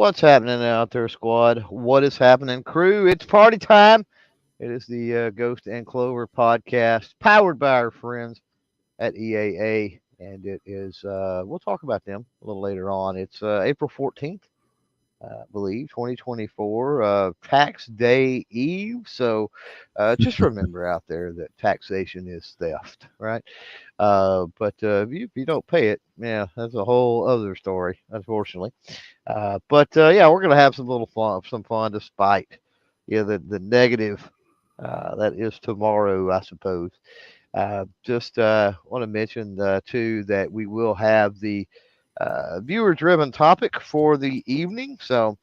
What's happening out there, squad? What is happening, crew? It's party time. It is the Ghost and Clover Podcast, powered by our friends at EAA, and it is. We'll talk about them a little later on. It's April 14th, I believe, 2024, Tax Day Eve. So just remember out there that taxation is theft, right? But if you don't pay it, yeah, that's a whole other story, unfortunately. But yeah, we're gonna have some fun despite the negative that is tomorrow, I suppose. Just want to mention too that we will have the viewer-driven topic for the evening. So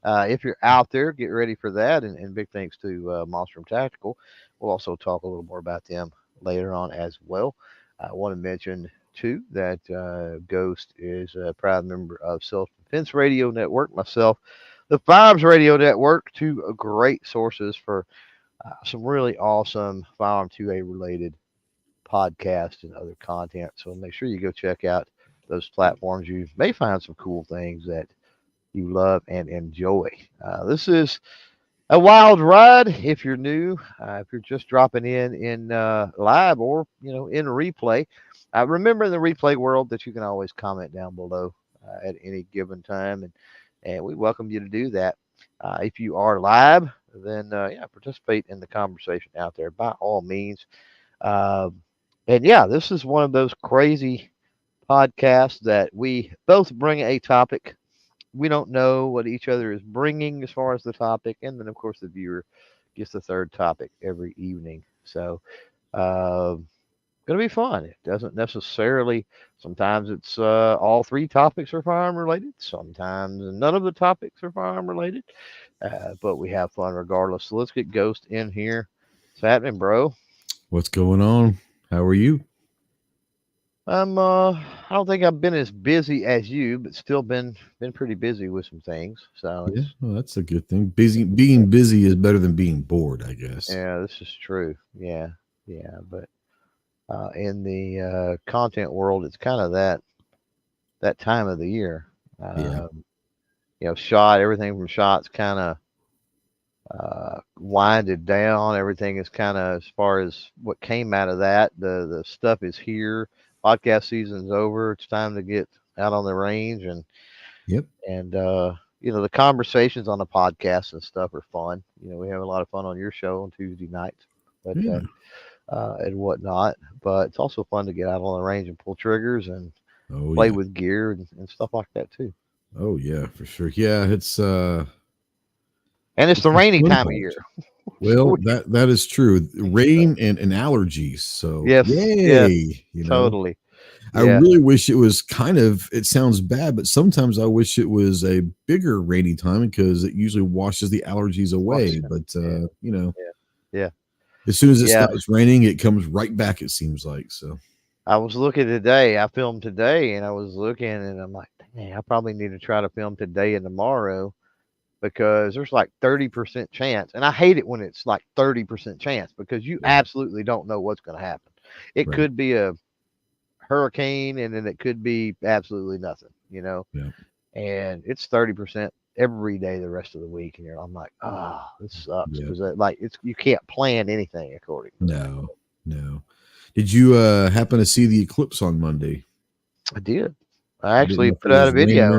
if you're out there, get ready for that. And big thanks to Monstrum Tactical. We'll also talk a little more about them later on as well. I want to mention too that Ghost is a proud member of Self Defense Radio Network. Myself, the Firearms Radio Network, two great sources for some really awesome Firearm 2A related podcasts and other content. So make sure you go check out those platforms. You may find some cool things that you love and enjoy. This is a wild ride. If you're new, if you're just dropping in live or in replay, remember in the replay world that you can always comment down below at any given time, and we welcome you to do that. If you are live, then yeah, participate in the conversation out there by all means. And yeah, this is one of those crazy podcasts that we both bring a topic. We don't know what each other is bringing as far as the topic, and then of course the viewer gets the third topic every evening. So going to be fun. It doesn't necessarily, sometimes it's all three topics are firearm related, sometimes none of the topics are firearm related, but we have fun regardless. So let's get Ghost in here. What's happening, bro? What's going on? How are you? I don't think I've been as busy as you, but still been pretty busy with some things. So yeah, well, that's a good thing. Being busy is better than being bored, I guess. Yeah, this is true. Yeah, but in the content world, it's kind of that time of the year. Everything from shots kind of winded down. Everything is kind of, as far as what came out of that, the stuff is here. Podcast season's over. It's time to get out on the range and the conversations on the podcast and stuff are fun. We have a lot of fun on your show on Tuesday nights, but and whatnot. But it's also fun to get out on the range and pull triggers and play with gear and stuff like that too. Oh yeah, for sure. Yeah, it's and it's the rainy time of year. Well, that is true. Rain and allergies. So yes, yay, totally. I really wish it was it sounds bad, but sometimes I wish it was a bigger rainy time because it usually washes the allergies away. But as soon as it stops raining, it comes right back, it seems like. So I was looking today. I filmed today and I was looking and I'm like, dang, I probably need to try to film today and tomorrow, because there's like 30% chance. And I hate it when it's like 30% chance because you absolutely don't know what's going to happen. It could be a hurricane and then it could be absolutely nothing, and it's 30% every day the rest of the week. And I'm like, this sucks because you can't plan anything accordingly. No. Did you happen to see the eclipse on Monday? I did. I actually put out a video.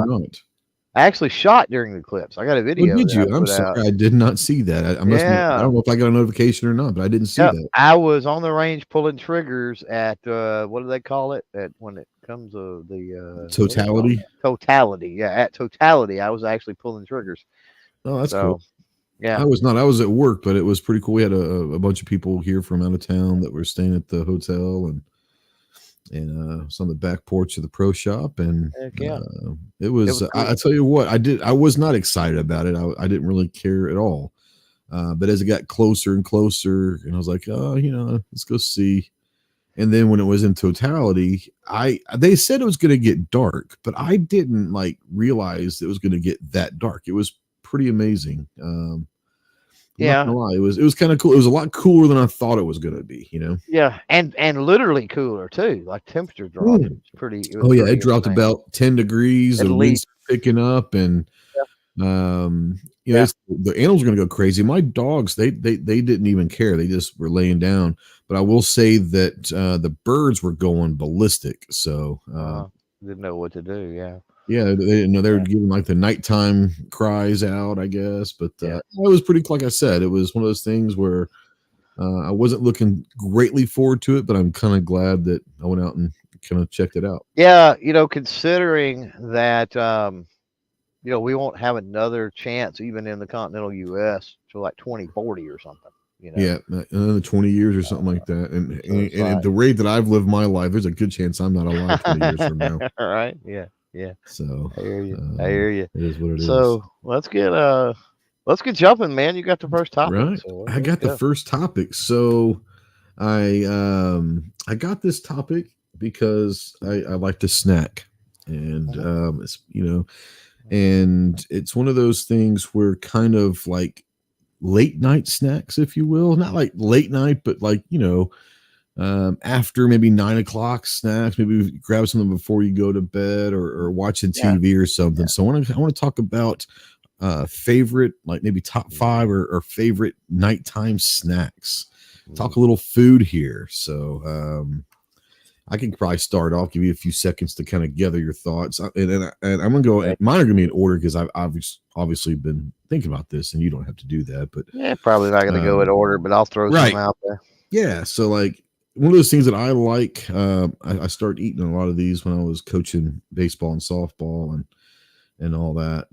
I actually shot during the eclipse. I got a video. Oh, did you? I'm sorry. I did not see that. I don't know if I got a notification or not, but I didn't see that. I was on the range pulling triggers at, what do they call it? At when it comes to the totality. Totality. Yeah. At totality, I was actually pulling triggers. Oh, that's cool. Yeah. I was not. I was at work, but it was pretty cool. We had a bunch of people here from out of town that were staying at the hotel and it's on the back porch of the pro shop, and it was cool. I tell you what, I was not excited about it. I didn't really care at all, but as it got closer and closer, and I was like, let's go see. And then when it was in totality, they said it was going to get dark, but I didn't realize it was going to get that dark. It was pretty amazing. Not gonna lie, it was kind of cool. It was a lot cooler than I thought it was going to be, Yeah, and literally cooler too. Like temperature dropped. It dropped about 10 degrees. The wind's picking up, and The animals are going to go crazy. My dogs, they didn't even care. They just were laying down. But I will say that the birds were going ballistic. So didn't know what to do. Yeah. Yeah, they didn't know they were giving like the nighttime cries out, I guess. But it was pretty, like I said, it was one of those things where I wasn't looking greatly forward to it, but I'm kind of glad that I went out and kind of checked it out. Yeah, considering that we won't have another chance even in the continental US till like 2040 or something. Yeah, another 20 years or something like that. And, and at the rate that I've lived my life, there's a good chance I'm not alive 20 years from now. All right. Yeah. Yeah. So I hear you. I hear you. It is what it is. So let's get jumping, man. You got the first topic. Right. So I got the first topic. So I got this topic because I like to snack. And it's and it's one of those things where kind of like late night snacks, if you will, not like late night, but like, after maybe 9 o'clock snacks, maybe grab something before you go to bed or watching TV or something. So I want to talk about favorite, like maybe top 5 or favorite nighttime snacks. Talk a little food here. So I can probably start off, give you a few seconds to kind of gather your thoughts. And I'm going to go, mine are going to be in order because I've obviously been thinking about this and you don't have to do that. But probably not going to go in order, but I'll throw some out there. Yeah. So like one of those things that I like, I started eating a lot of these when I was coaching baseball and softball and all that.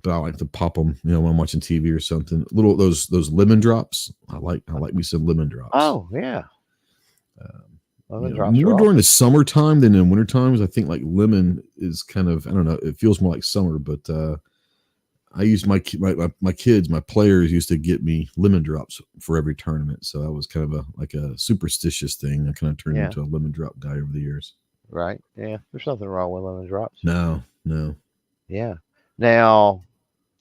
But I like to pop them, when I'm watching TV or something. Little those lemon drops. I like me some lemon drops. Oh yeah. More during the summertime than in wintertime, because I think like lemon is kind of, I don't know, it feels more like summer, but I used my kids, my players used to get me lemon drops for every tournament. So that was kind of a superstitious thing. I kind of turned into a lemon drop guy over the years. Right. Yeah. There's nothing wrong with lemon drops. No. Yeah. Now,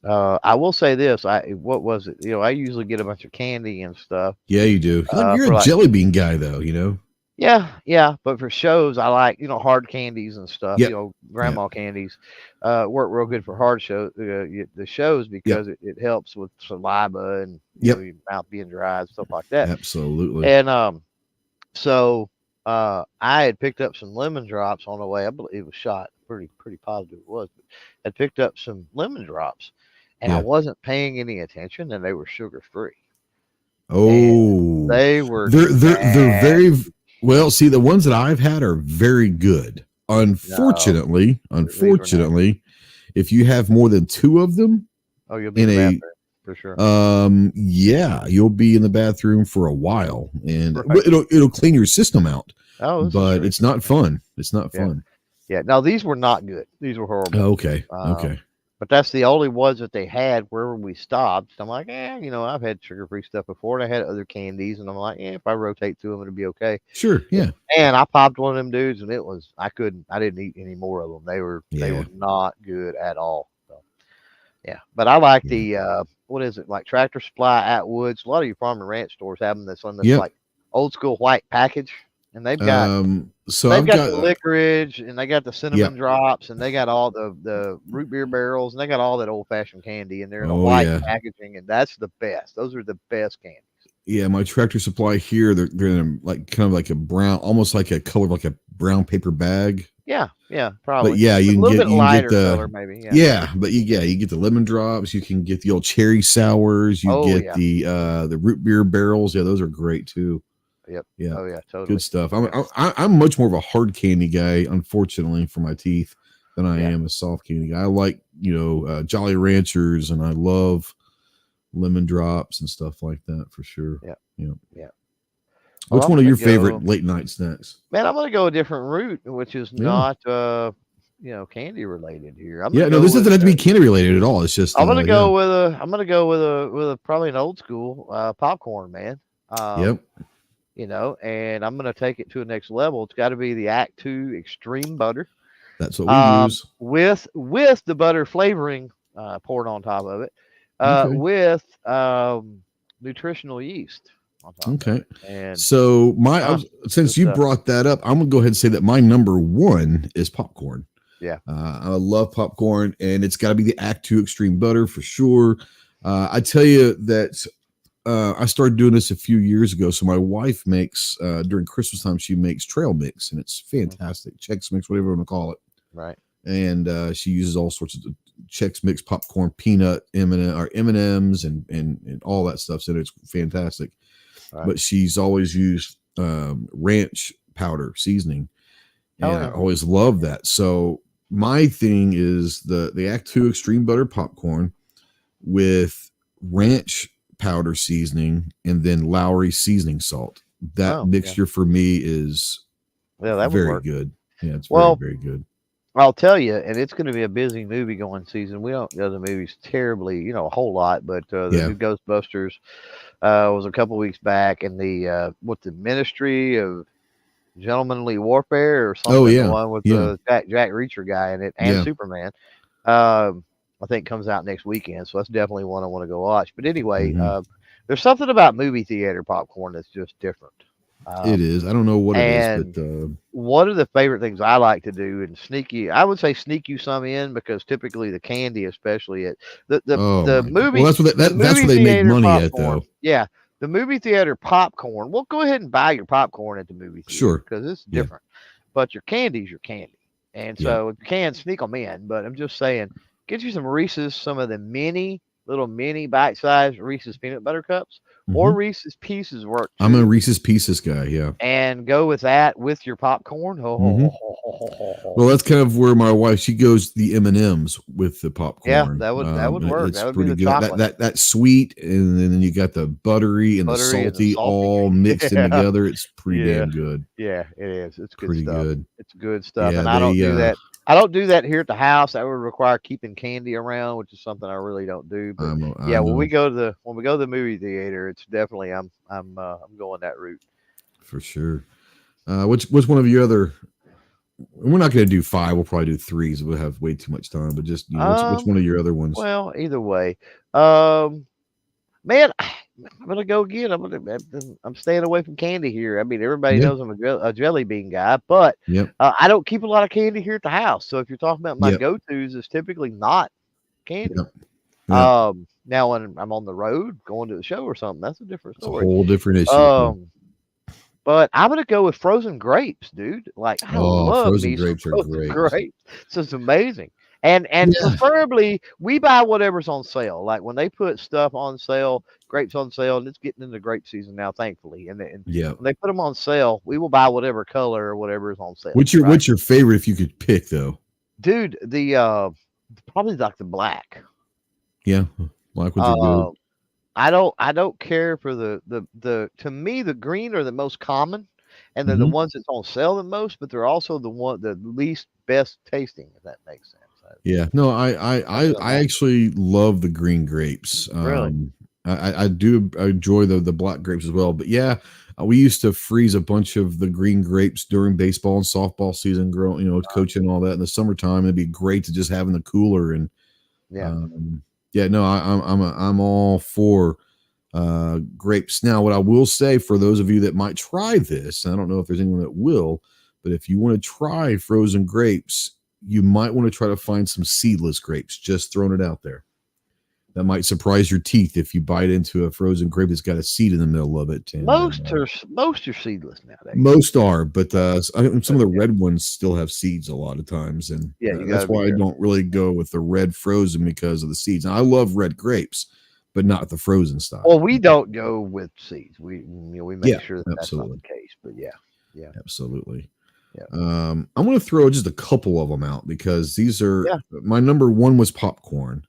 I will say this. What was it? I usually get a bunch of candy and stuff. Yeah, you do. You're a jelly bean guy though, Yeah, but for shows, I like hard candies and stuff. Grandma candies work real good for hard the shows because it helps with saliva and your mouth being dry and stuff like that. Absolutely. And so I had picked up some lemon drops on the way. I believe it was shot. Pretty positive it was. But I picked up some lemon drops, and I wasn't paying any attention, and they were sugar free. Oh, and they were. They're very. Well, see, the ones that I've had are very good. Unfortunately, if you have more than 2 of them, you'll be in the bathroom for sure. You'll be in the bathroom for a while, and it'll clean your system out. But it's not fun. It's not fun. Yeah. Now these were not good. These were horrible. Okay. But that's the only ones that they had wherever we stopped. So I'm like, I've had sugar-free stuff before, and I had other candies, and I'm like, if I rotate through them, it'll be okay. Sure, yeah. And I popped one of them dudes, and I didn't eat any more of them. They were not good at all. So, yeah, but I like the what is it, like Tractor Supply, Atwoods. A lot of your farm and ranch stores have them. That's on this like old school white package. And they've got I've got the licorice, and they got the cinnamon drops, and they got all the root beer barrels, and they got all that old fashioned candy, and they're in a white packaging, and that's the best. Those are the best candies. Yeah, my Tractor Supply here, they're in like kind of like a brown, almost like a color like a brown paper bag. Yeah, probably. But yeah, you can get the color, maybe. But you get the lemon drops. You can get the old cherry sours. You get the root beer barrels. Yeah, those are great too. Yep. Yeah. Oh yeah. Totally. Good stuff. I'm much more of a hard candy guy, unfortunately, for my teeth, than I am a soft candy guy. I like Jolly Ranchers, and I love lemon drops and stuff like that for sure. Yeah. What's one of your favorite late night snacks? Man, I'm gonna go a different route, which is not candy related here. This doesn't have to be candy related at all. It's just I'm gonna go with a probably an old school popcorn, man. And I'm going to take it to the next level. It's got to be the Act 2 Extreme Butter. That's what we use. With the butter flavoring poured on top of it, with nutritional yeast on top of it. And so since you brought that up, I'm going to go ahead and say that my number 1 is popcorn. Yeah. I love popcorn, and it's got to be the Act 2 Extreme Butter for sure. I tell you that I started doing this a few years ago. So my wife makes, during Christmas time, she makes trail mix, and it's fantastic. Chex Mix, whatever you want to call it. Right. And she uses all sorts of Chex Mix popcorn, peanut M&Ms and all that stuff. So it's fantastic. Right. But she's always used ranch powder seasoning, and I always love that. So my thing is the Act 2 Extreme Butter popcorn with ranch powder seasoning and then Lowry seasoning salt. That mixture for me is very good. Yeah, it's very, very good. I'll tell you, and it's going to be a busy movie going season. We don't go to the movies terribly, a whole lot, but the new Ghostbusters was a couple weeks back, and the Ministry of Gentlemanly Warfare or something. The one with the Jack Reacher guy in it and Superman. I think comes out next weekend, so that's definitely one I want to go watch. But anyway, there's something about movie theater popcorn that's just different. It is. I don't know what it is, but one of the favorite things I like to do and sneak you some in, because typically the candy, especially at the movie. Well, that's where they make money popcorn, at, though. Yeah, the movie theater popcorn. Well, go ahead and buy your popcorn at the movie theater, sure, because it's different. But your candy's your candy, and so you can sneak them in. But I'm just saying, get you some Reese's, some of the little mini bite-sized Reese's peanut butter cups, or Reese's Pieces work too. I'm a Reese's Pieces guy, yeah. And go with that with your popcorn. Well, that's kind of where my wife, she goes the M&Ms with the popcorn. Yeah, that would work. That would be the good. chocolate. That sweet, and then you got the buttery and the salty all mixed in together. It's pretty damn good. Yeah, it is. It's good pretty stuff. Good. It's good stuff. And I don't do that. I don't do that here at the house. That would require keeping candy around, which is something I really don't do. But when we go to the movie theater, it's definitely I'm going that route for sure. Which one of your other? We're not going to do 5. We'll probably do 3s. We'll have way too much time. But just which one of your other ones? Well, either way, man, I'm gonna go again. I'm staying away from candy here. I mean, everybody knows I'm a jelly bean guy, but I don't keep a lot of candy here at the house. So if you're talking about my go-tos, it's typically not candy. Now when I'm on the road going to the show or something, that's a different story. It's a whole different issue. But I'm gonna go with frozen grapes, dude. Like I love frozen these grapes are great. So it's amazing. And preferably we buy whatever's on sale. Like when they put stuff on sale, grapes on sale, and it's getting into grape season now, thankfully. And when they put them on sale, we will buy whatever color or whatever is on sale. What's your favorite if you could pick though? Dude, the probably like the black. Yeah, black ones are good. I don't care for the to me the green are the most common, and they're the ones that's on sale the most, but they're also the least best tasting, if that makes sense. Yeah, no, I actually love the green grapes. Really? I do enjoy the black grapes as well. But yeah, we used to freeze a bunch of the green grapes during baseball and softball season, coaching and all that in the summertime. It'd be great to just have in the cooler. And I'm all for grapes. Now, what I will say for those of you that might try this, I don't know if there's anyone that will, but if you want to try frozen grapes, you might want to try to find some seedless grapes. Just throwing it out there. That might surprise your teeth if you bite into a frozen grape that's got a seed in the middle of it. And, most are seedless nowadays. Most are, but some of the red ones still have seeds a lot of times, and that's why I don't really go with the red frozen because of the seeds. Now, I love red grapes, but not the frozen style. Well, we don't go with seeds. We make sure that's not the case. But yeah, absolutely. Yeah. I'm going to throw just a couple of them out because these are my number 1 was popcorn.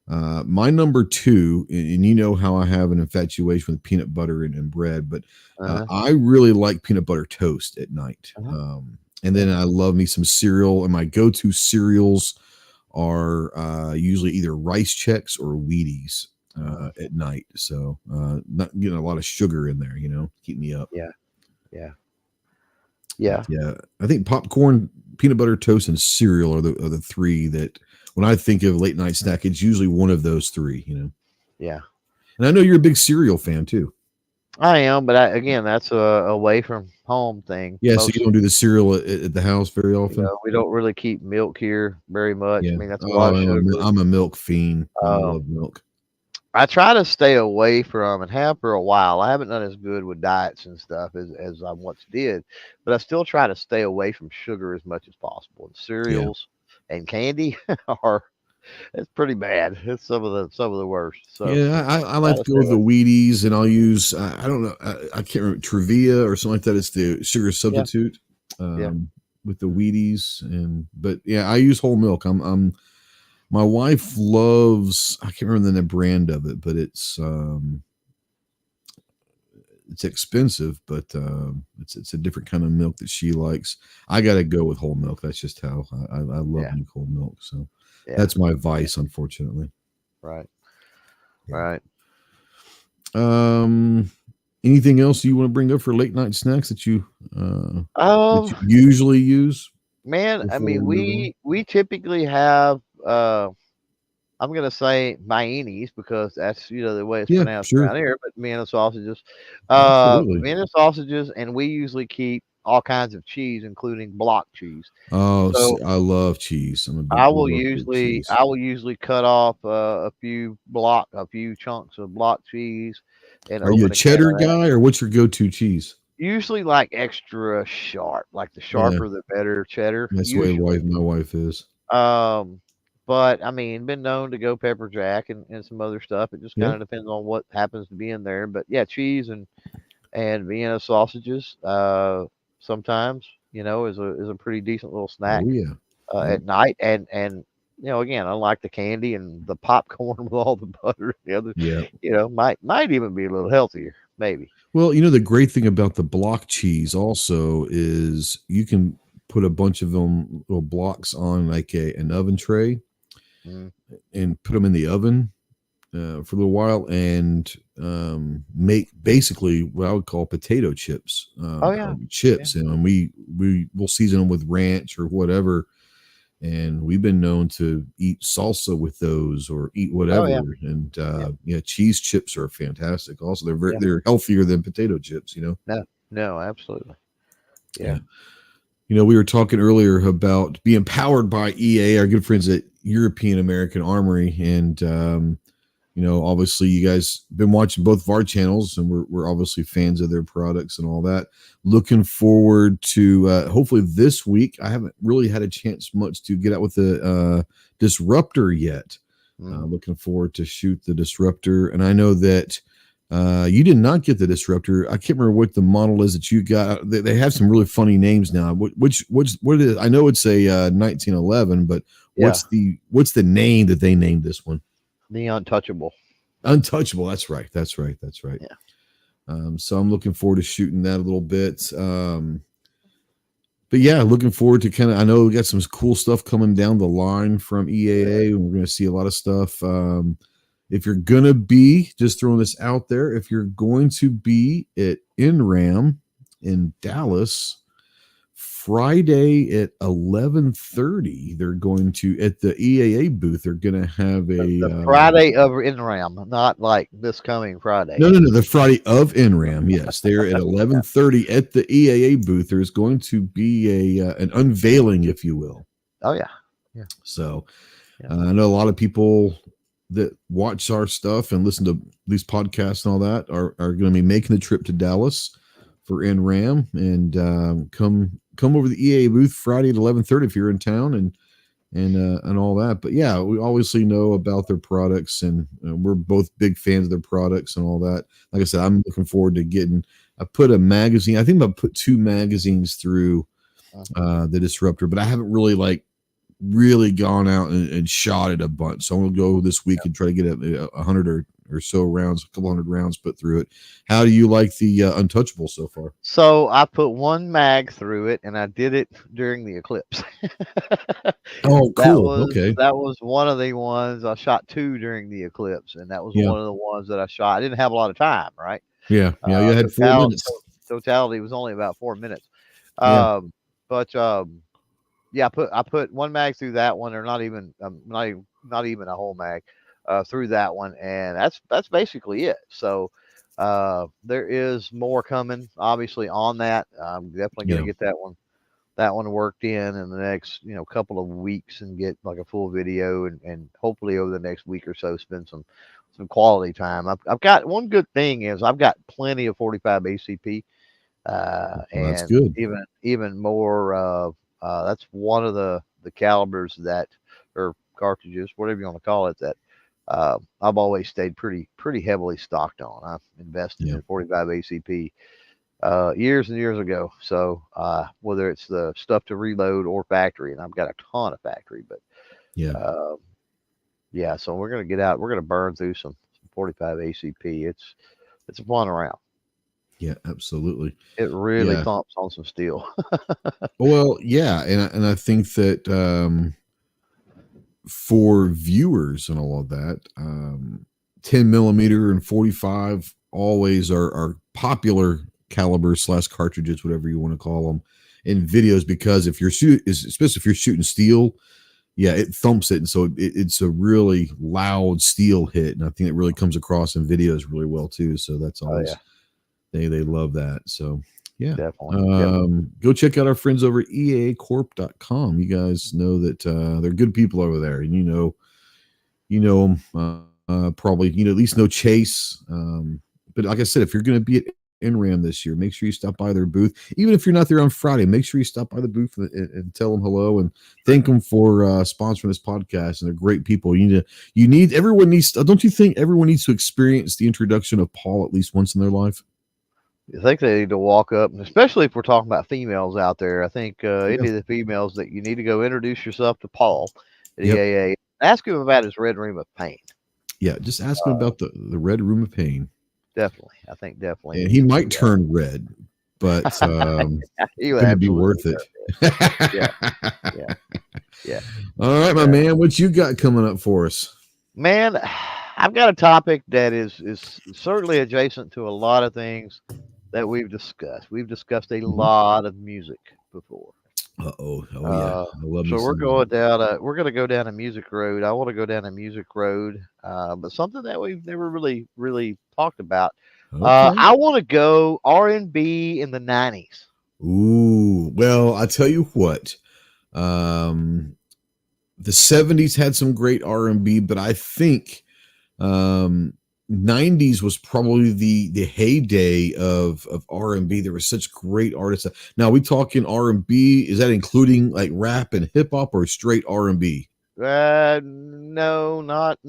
My number 2, and you know how I have an infatuation with peanut butter and bread, but I really like peanut butter toast at night. And then I love me some cereal, and my go-to cereals are usually either Rice Chex or Wheaties at night. So not getting a lot of sugar in there, keep me up. Yeah. I think popcorn, peanut butter toast, and cereal are the 3 that when I think of late night snack, it's usually one of those 3, Yeah. And I know you're a big cereal fan too. I am, but again, that's a away from home thing. Yeah, so you Most, don't do the cereal at the house very often. we don't really keep milk here very much. I Yeah. mean, that's a lot Oh, of sugar. I'm a milk fiend. I Um, love milk. I try to stay away from and have for a while. I haven't done as good with diets and stuff as I once did, but I still try to stay away from sugar as much as possible. And Yeah. cereals and candy are it's pretty bad. It's some of the worst. So Yeah, I try like to to go stay with the away. Wheaties, and I'll use I don't know I can't remember Trevia or something like that. It's the sugar Yeah, substitute yeah, with the Wheaties, and but yeah, I use whole milk. I'm my wife loves I can't remember the brand of it, but it's expensive, but it's a different kind of milk that she likes. I got to go with whole milk. That's just how I love yeah, me whole milk. So yeah. that's my vice, unfortunately. Right, Yeah. right. Um, anything else you want to bring up for late night snacks that Um, you usually use Man, I before mean, we move on? we typically have I'm gonna say Mianis because that's the way it's Yeah, pronounced sure, around here. But Vienna sausages, absolutely. Vienna sausages, and we usually keep all kinds of cheese, including block cheese. Oh, So I love cheese. We love big cheese. I will usually cut off a few chunks of block cheese, and Are you a open a can cheddar of that. guy, or what's your go-to cheese? Usually, like extra sharp, like the Yeah, sharper the better cheddar. that's the way Usually. my wife is. Um, but I mean, been known to go pepper jack and some other stuff. It just Yeah, kind of depends on what happens to be in there. But yeah, cheese and Vienna sausages. Sometimes is a pretty decent little snack oh yeah, yeah, at night. And again, unlike the candy and the popcorn with all the butter and the other, yeah. might even be a little healthier, maybe. Well, the great thing about the block cheese also is you can put a bunch of them little blocks on like an oven tray Mm. and put them in the oven for a little while and make basically what I would call potato chips, Oh yeah, yeah. chips, and we will season them with ranch or whatever. And we've been known to eat salsa with those or eat Oh whatever. yeah, And yeah, yeah, cheese chips are fantastic. Also, yeah. they're healthier than potato chips. No, no, absolutely. Yeah. Yeah. We were talking earlier about being powered by EA, our good friends at European American Armory, and obviously you guys been watching both of our channels, and we're obviously fans of their products and all that. Looking forward to hopefully this week. I haven't really had a chance much to get out with the Disruptor yet. Mm. Looking forward to shoot the Disruptor, and I know that you did not get the Disruptor. I can't remember what the model is that you got. They have some really funny names now. What it is? I know it's a 1911, but Yeah. what's the name that they named this one? The untouchable. Untouchable. That's right. That's right. That's right. Yeah. So I'm looking forward to shooting that a little bit. But yeah, looking forward to I know we got some cool stuff coming down the line from EAA. We're going to see a lot of stuff. If you're going to be, just throwing this out there, if you're going to be at NRAM in Dallas Friday at 11:30, they're going to at the EAA booth. They're going to have The Friday of NRAM, not like this coming Friday. no, the Friday of NRAM. Yes, they're at 11:30 at the EAA booth. There's going to be an unveiling, if you will. Oh yeah, yeah. So Yeah. I know a lot of people that watch our stuff and listen to these podcasts and all that are going to be making the trip to Dallas for NRAM and come over to the EAA booth Friday at 11:30 if you're in town and all that. But yeah, we obviously know about their products and we're both big fans of their products and all that. Like I said, I'm looking forward to I put a magazine. I think I put 2 magazines through the Disruptor, but I haven't really gone out and shot it a bunch. So I'm going to go this week and try to get 100 or so rounds, a couple hundred rounds put through it. How do you like the Untouchable so far? So I put one mag through it, and I did it during the eclipse. Oh, that cool. was Okay. that was one of the ones I shot 2 during the eclipse, and that was Yeah. one of the ones that I shot. I didn't have a lot of time, right? Yeah. Yeah. You had 4 minutes. Totality was only about 4 minutes. Yeah. But yeah, I put one mag through that one, or not even a whole mag through that one, and that's basically it. So There is more coming, obviously, on that. I'm definitely going Yeah. to get that one worked in the next couple of weeks and get like a full video and hopefully over the next week or so spend some quality time. I've got one good thing is I've got plenty of 45 ACP Well, that's and good. even more. That's one of the calibers that or cartridges, whatever you want to call it, that I've always stayed pretty heavily stocked on. I've invested Yeah. in 45 ACP years and years ago. So whether it's the stuff to reload or factory, and I've got a ton of factory, but Yeah. uh, yeah. So we're gonna get out. We're gonna burn through some 45 ACP. It's a fun round. Yeah, absolutely. It really Yeah. thumps on some steel. Well, yeah, and I think that for viewers and all of that, 10 millimeter and 45 always are popular caliber / cartridges, whatever you want to call them, in videos, because if you're especially if you're shooting steel, yeah, it thumps it, and so it's a really loud steel hit, and I think it really comes across in videos really well too. So that's Oh always yeah, they love that. So yeah. definitely. Yep. Go check out our friends over at eacorp.com. You guys know that they're good people over there, and you know them, probably, at least know Chase. But like I said, if you're going to be at NRAM this year, make sure you stop by their booth. Even if you're not there on Friday, make sure you stop by the booth and tell them hello and thank them for sponsoring this podcast. And they're great people. Everyone needs, don't you think everyone needs to experience the introduction of Paul at least once in their life? I think they need to walk up, and especially if we're talking about females out there. I think Yeah. any of the females that you need to go introduce yourself to Paul at Yep. EAA. Ask him about his red room of pain. Yeah, just ask him about the red room of pain. Definitely, I think definitely. And he might turn red, but it's going to be worth it. Yeah. All right, my man, what you got coming up for us? Man, I've got a topic that is certainly adjacent to a lot of things that we've discussed. We've discussed a lot of music before. Oh yeah, I love so me we're some going down. We're going to go down a music road. I want to go down a music road, but something that we've never really talked about. Okay. I want to go R&B in the 90s. Ooh, well, I tell you what, the 70s had some great R&B, but I think 90s was probably the heyday of R&B. There were such great artists. Now, we talking R&B, is that including like rap and hip hop or straight R&B? No, not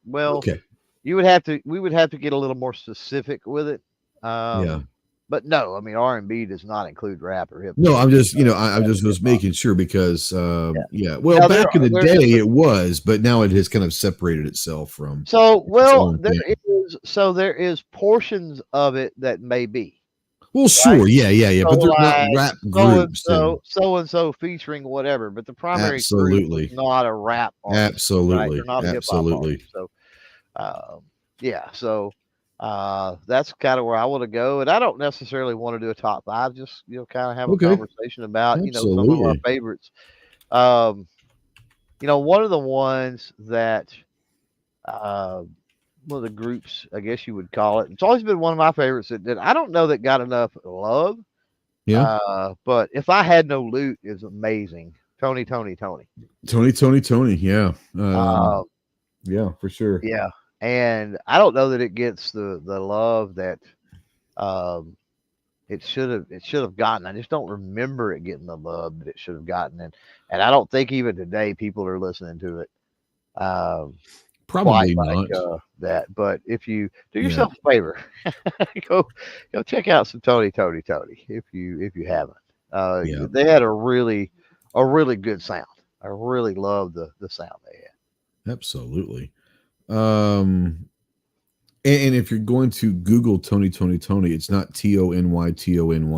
well. Okay. We would have to get a little more specific with it. Yeah. But no, I mean R&B does not include rap or hip hop. No, I'm just, I just was making sure because, yeah. Well, now, back in the day it was, but now it has kind of separated itself from. So, well, there is portions of it that may be. Well, sure, right? Yeah, but they're not rap groups. So and so featuring whatever, but the primary group is not a rap artist. Absolutely, right? They're not a hip hop artist. So, yeah, so that's kind of where I want to go, and I don't necessarily want to do a top 5. Just kind of have a conversation about some of our favorites. One of the ones that one of the groups, I guess you would call it. It's always been one of my favorites that I don't know that got enough love. Yeah. But If I Had No Loot is amazing. Tony. Yeah. Yeah, for sure. Yeah. And I don't know that it gets the love that it should have gotten. I just don't remember it getting the love that it should have gotten, and I don't think even today people are listening to it. Probably not that, but if you do yourself a favor, go check out some Tony if you haven't. They had a really good sound. I really love the sound they had. Absolutely. And if you're going to Google Tony, it's not TONY. TONY, TONE,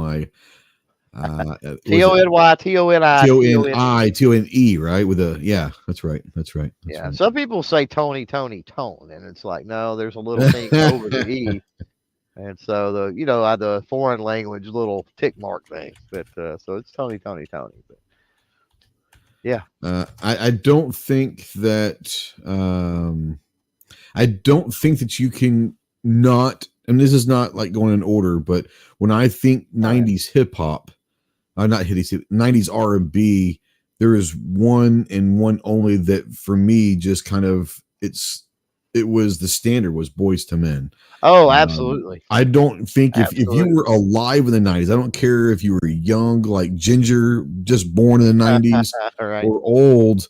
right? With a that's right. That's right. Some people say Tony Tone, and it's like, no, there's a little thing over the E. And so the foreign language little tick mark thing, but so it's Tony. But yeah, I don't think that you can not, and this is not like going in order, but when I think 90s hip hop, not 90s R&B, there is one and one only that for me just kind of it was the standard was Boys to Men. Oh, absolutely. I don't think if you were alive in the 90s, I don't care if you were young like Ginger, just born in the 90s, right. or old,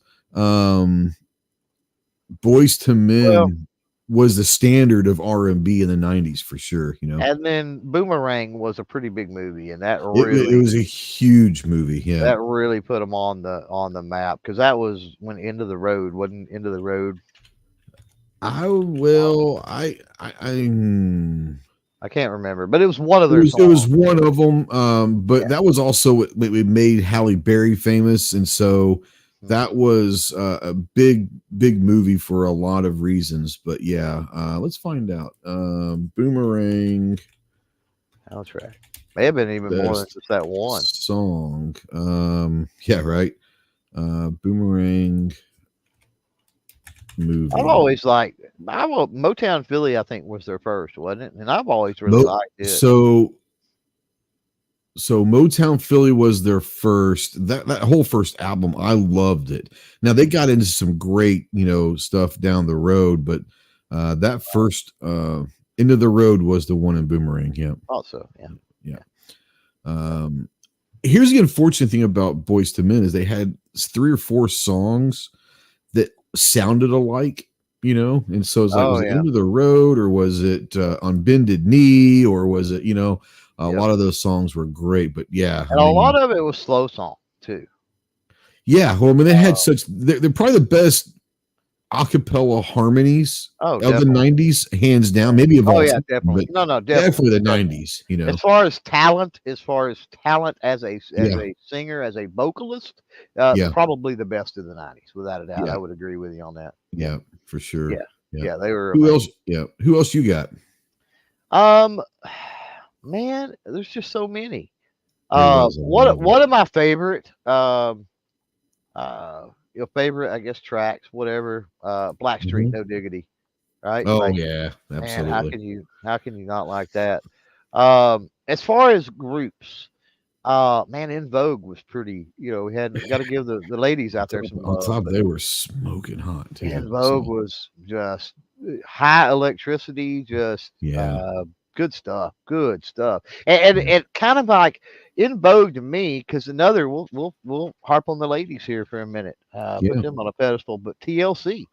Boys to Men was the standard of R&B in the 90s for sure, you know. And then Boomerang was a pretty big movie, and that It was a huge movie. Yeah, that really put them on the map, because that was when Into the Road wasn't Into the Road. I can't remember, but it was one of their songs. It was one of them, but that was also what made Halle Berry famous, and so that was a big movie for a lot of reasons. But yeah, let's find out. Boomerang. That's right. May have been even more than just that one song. Yeah, right. Boomerang movie. I've always liked Motown Philly. I think was their first, wasn't it? And I've always really liked it. So Motown Philly was their first. That whole first album, I loved it. Now they got into some great, stuff down the road, but that first Into the Road was the one in Boomerang. Yeah. Also, yeah. Here's the unfortunate thing about Boys to Men is they had 3 or 4 songs that sounded alike, and so it's like, was it Into the Road, or was it On Bended Knee, or was it, a lot of those songs were great, but yeah. And a lot of it was slow song too. Yeah. Well, I mean, they had they're probably the best acapella harmonies of the 90s, hands down. Maybe of all time, definitely. Definitely the 90s, As far as talent as a singer, as a vocalist, probably the best of the 90s, without a doubt. I would agree with you on that. Yeah, for sure. Yeah, they were. Who else? Yeah. Who else you got? Man, there's just so many. One of my favorite your favorite, I guess, tracks, whatever, Blackstreet, No Diggity, right? Oh, yeah, absolutely. Man, how can you not like that? As far as groups, man, In Vogue was pretty, we had got to give the ladies out there some love. On top, they were smoking hot too. In Vogue was just high electricity, just good stuff, and kind of like In Vogue to me, because another we'll harp on the ladies here for a minute, put them on a pedestal, but TLC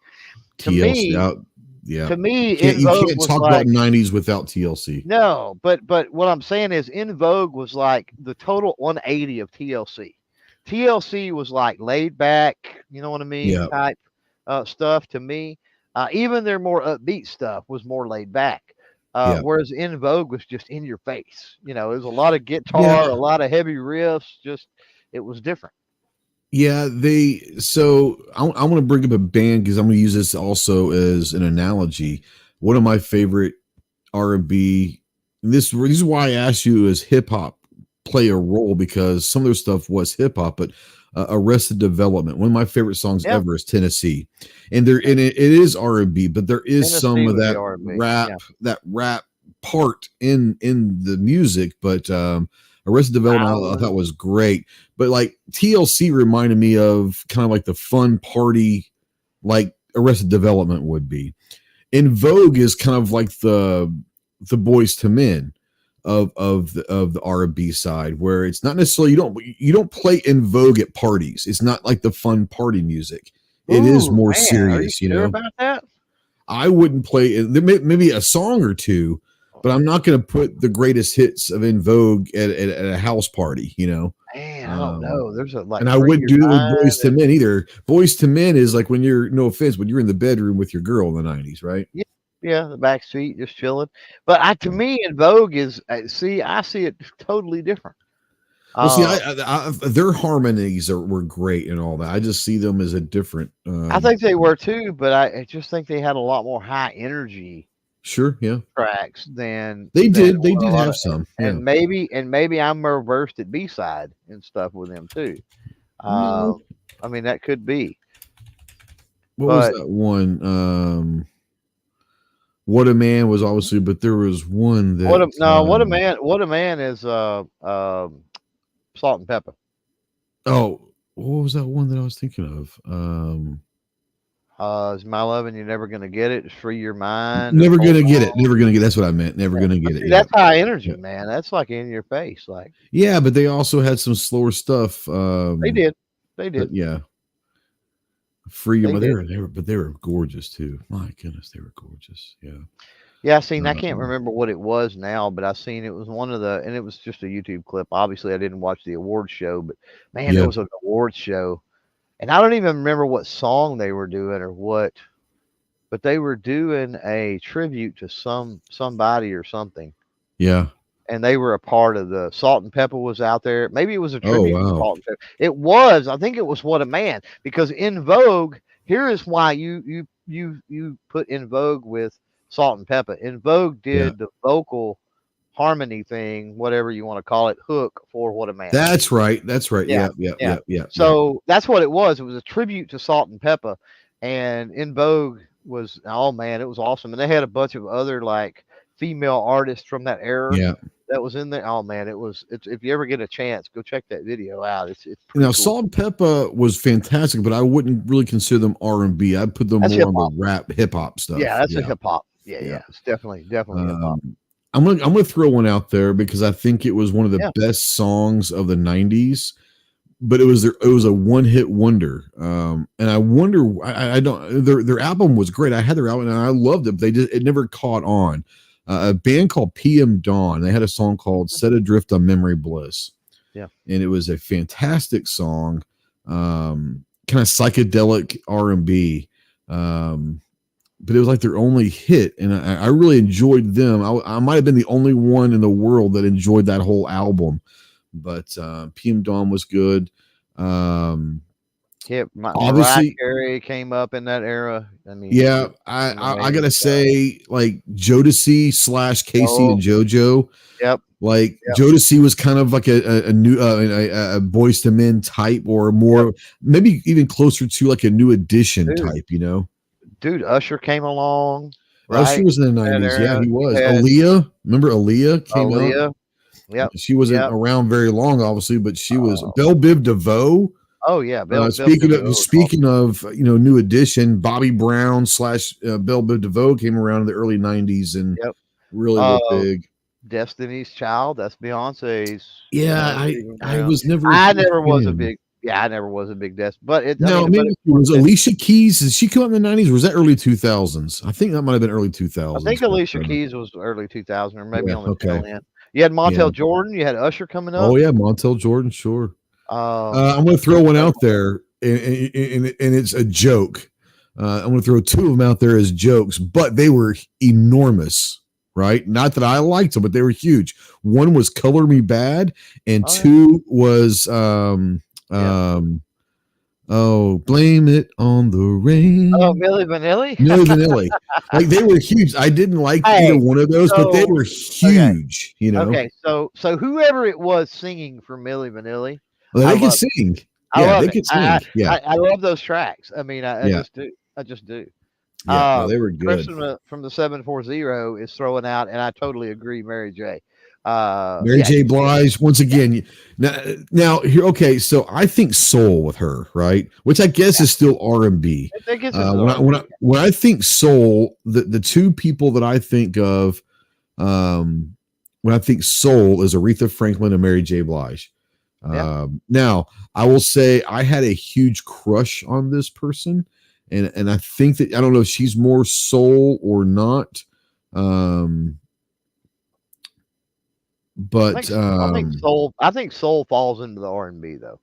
to me, to me, you can't talk about 90s without TLC. No, but what I'm saying is In Vogue was like the total 180 of TLC. TLC was like laid back, you know what I mean, type stuff to me. Even their more upbeat stuff was more laid back. Whereas In Vogue was just in your face. There was a lot of guitar, a lot of heavy riffs. It was different. Yeah, I want to bring up a band because I'm going to use this also as an analogy. One of my favorite R&B, this is why I asked you, is hip hop play a role, because some of their stuff was hip hop, but Arrested Development, one of my favorite songs ever is Tennessee, and it is R&B, but there is Tennessee some of that rap part in the music, but Arrested Development I thought was great, but like TLC reminded me of kind of like the fun party like Arrested Development would be. In Vogue is kind of like the Boys to Men of the R&B side, where it's not necessarily you don't play In Vogue at parties. It's not like the fun party music. It is more serious. Are you sure about that? I wouldn't play it. Maybe a song or two, but I'm not going to put the greatest hits of In Vogue at a house party. Man, I don't know. There's and I wouldn't do it with Boys to Men either. Boys to Men is like when you're, no offense, when you're in the bedroom with your girl in the 90s, right? Yeah, the back seat, just chilling. But to me, In Vogue is I see it totally different. Well, their harmonies were great and all that. I just see them as a different. I think they were too, but I just think they had a lot more high energy. Sure, yeah. Tracks than they did. They did have some, and maybe I'm more versed at B-side and stuff with them too. I mean, that could be. What was that one? What a Man was obviously, but there was one that What a Man is Salt and Pepper. oh, what was that one that I was thinking of? Is My Love and You're Never Gonna Get It? It's Free Your Mind. Never Gonna Get It. Never Gonna get. That's what I meant. Never Gonna Get It. See, Yeah. that's high energy, Yeah. man. That's like in your face. Like Yeah, but they also had some slower stuff. they did. They did. Yeah. Free Your Mind. They They were gorgeous too. My goodness, they were gorgeous. Yeah. Yeah, I seen. I can't remember what it was now, but I seen it was one of the, and it was just a YouTube clip. Obviously, I didn't watch the awards show, but man, Yeah. it was an awards show, and I don't even remember what song they were doing or what, but they were doing a tribute to somebody or something, Yeah. and they were a part of the Salt and Pepper was out there. Maybe it was a Oh, tribute to wow. Salt and Pepper. It was. I think it was What a Man, because In Vogue. Here is why you put In Vogue with Salt and Pepper. In Vogue did the vocal harmony thing, whatever you want to call it, hook for What a Man. That's right. That's right. Yeah. So that's what it was. It was a tribute to Salt and Pepper, and In Vogue was, oh man, it was awesome. And they had a bunch of other like female artists from that era. Yeah. That was in there. Oh man, it's if you ever get a chance, go check that video out. It's pretty Now, cool. Salt and Pepper was fantastic, but I wouldn't really consider them R&B. I'd put them That's more hip-hop. on the rap, hip hop stuff. Yeah, that's a hip hop. Yeah. It's definitely hip hop. I'm gonna throw one out there because I think it was one of the best songs of the '90s, but it was a one hit wonder. And I wonder, I don't. Their album was great. I had their album and I loved it. But it never caught on. A band called PM Dawn. They had a song called "Set Adrift on Memory Bliss." Yeah, and it was a fantastic song, kind of psychedelic R&B. But it was like their only hit, and I really enjoyed them. I might have been the only one in the world that enjoyed that whole album, but PM Dawn was good. Obviously, Carey came up in that era. I mean, yeah, I gotta say, like Jodeci / Casey and JoJo. Yep. Jodeci was kind of like a new a Boyz II Men type, or more maybe even closer to like a New Edition type, you know. Dude, Usher came along. Usher was in the 90s. Yeah, he was. Aaliyah, remember Aaliyah came out? Yep. She wasn't around very long, obviously, but she was. Belle Biv DeVoe. Oh yeah. Speaking of New Edition, Bobby Brown / Belle Biv DeVoe came around in the early 90s and really went big. Destiny's Child, that's Beyonce's. Yeah, I was never. I never was a big Dest, but it. Was Alicia Keys? Did she come out in the 90s, or was that early 2000s? I think that might have been early 2000s. I think Alicia Keys was early 2000, or maybe on the tail end. You had Montel Jordan. You had Usher coming up. Oh yeah, Montel Jordan, sure. I'm going to throw one out there, and it's a joke. I'm going to throw two of them out there as jokes, but they were enormous, right? Not that I liked them, but they were huge. One was "Color Me Bad," and two was "Blame It on the Rain." Oh, Milli Vanilli. Milli Vanilli. Like they were huge. I didn't like either one of those, but they were huge. You know. Okay, so whoever it was singing for Milli Vanilli. Well, they can sing. Yeah, they can sing. I love those tracks. I mean, I just do. Yeah, they were good. From the 740 is throwing out, and I totally agree, Mary J. Mary J. Blige, once again. Now here, okay. So I think soul with her, right? Which I guess is still R&B. When I think soul, the two people that I think of, when I think soul, is Aretha Franklin and Mary J. Blige. Now I will say I had a huge crush on this person, and I think that I don't know if she's more soul or not. But I think soul falls into the R&B though.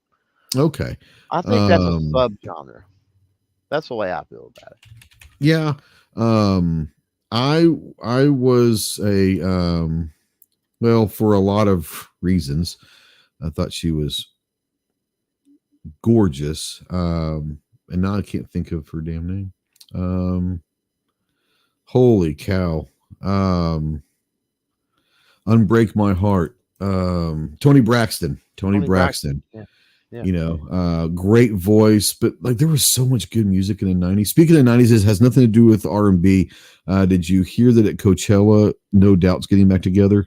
Okay. I think that's a subgenre. That's the way I feel about it. Yeah. I was well, for a lot of reasons, I thought she was gorgeous. And now I can't think of her damn name. Holy cow. Unbreak My Heart. Tony Braxton. Yeah. You know, great voice, but like there was so much good music in the 90s. Speaking of the 90s, this has nothing to do with R&B. Did you hear that at Coachella, No Doubt's getting back together?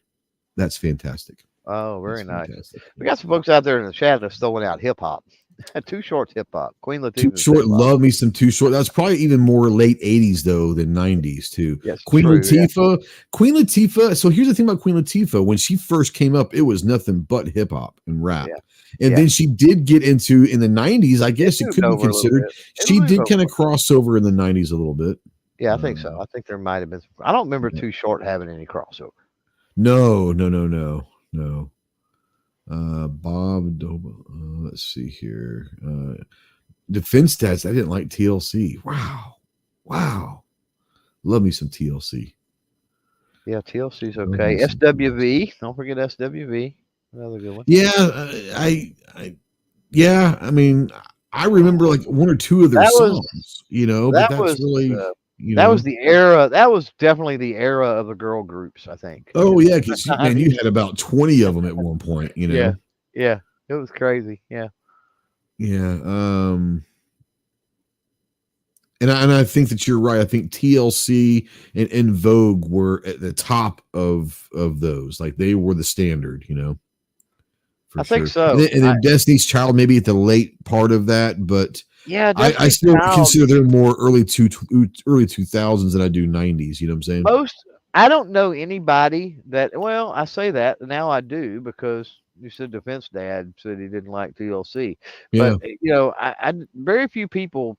That's fantastic. Oh, very nice. Fantastic. We got some folks out there in the chat that's throwing out hip hop. Too Short's hip hop. Queen Latifah. Too Short, love me some Too Short. That's probably even more late 80s though than 90s too. Yes, Queen true, Latifah. Yeah. Queen Latifah. So here's the thing about Queen Latifah. When she first came up, it was nothing but hip hop and rap. Yeah. And then she did get into in the 90s. I guess it could be considered. She did kind of cross over in the 90s a little bit. Yeah, I think so. I think there might have been. I don't remember Too Short having any crossover. No. Bob Doba. Let's see here. Defense stats. I didn't like TLC. Wow. Love me some TLC. Yeah, TLC's okay. SWV. Don't forget SWV. Another good one. Yeah, I mean, I remember like one or two of their songs. You know, but that's really. That was the era. That was definitely the era of the girl groups, I think. Oh yeah, because you had about 20 of them at one point. You know. Yeah, it was crazy. Yeah. And I think that you're right. I think TLC and Vogue were at the top of those. Like they were the standard. You know. I think so. And then Destiny's Child maybe at the late part of that, but. Yeah, I still consider they're more early 2000s than I do 90s. You know what I'm saying? I don't know anybody that. Well, I say that now I do because you said Defense Dad said he didn't like TLC, but you know, I very few people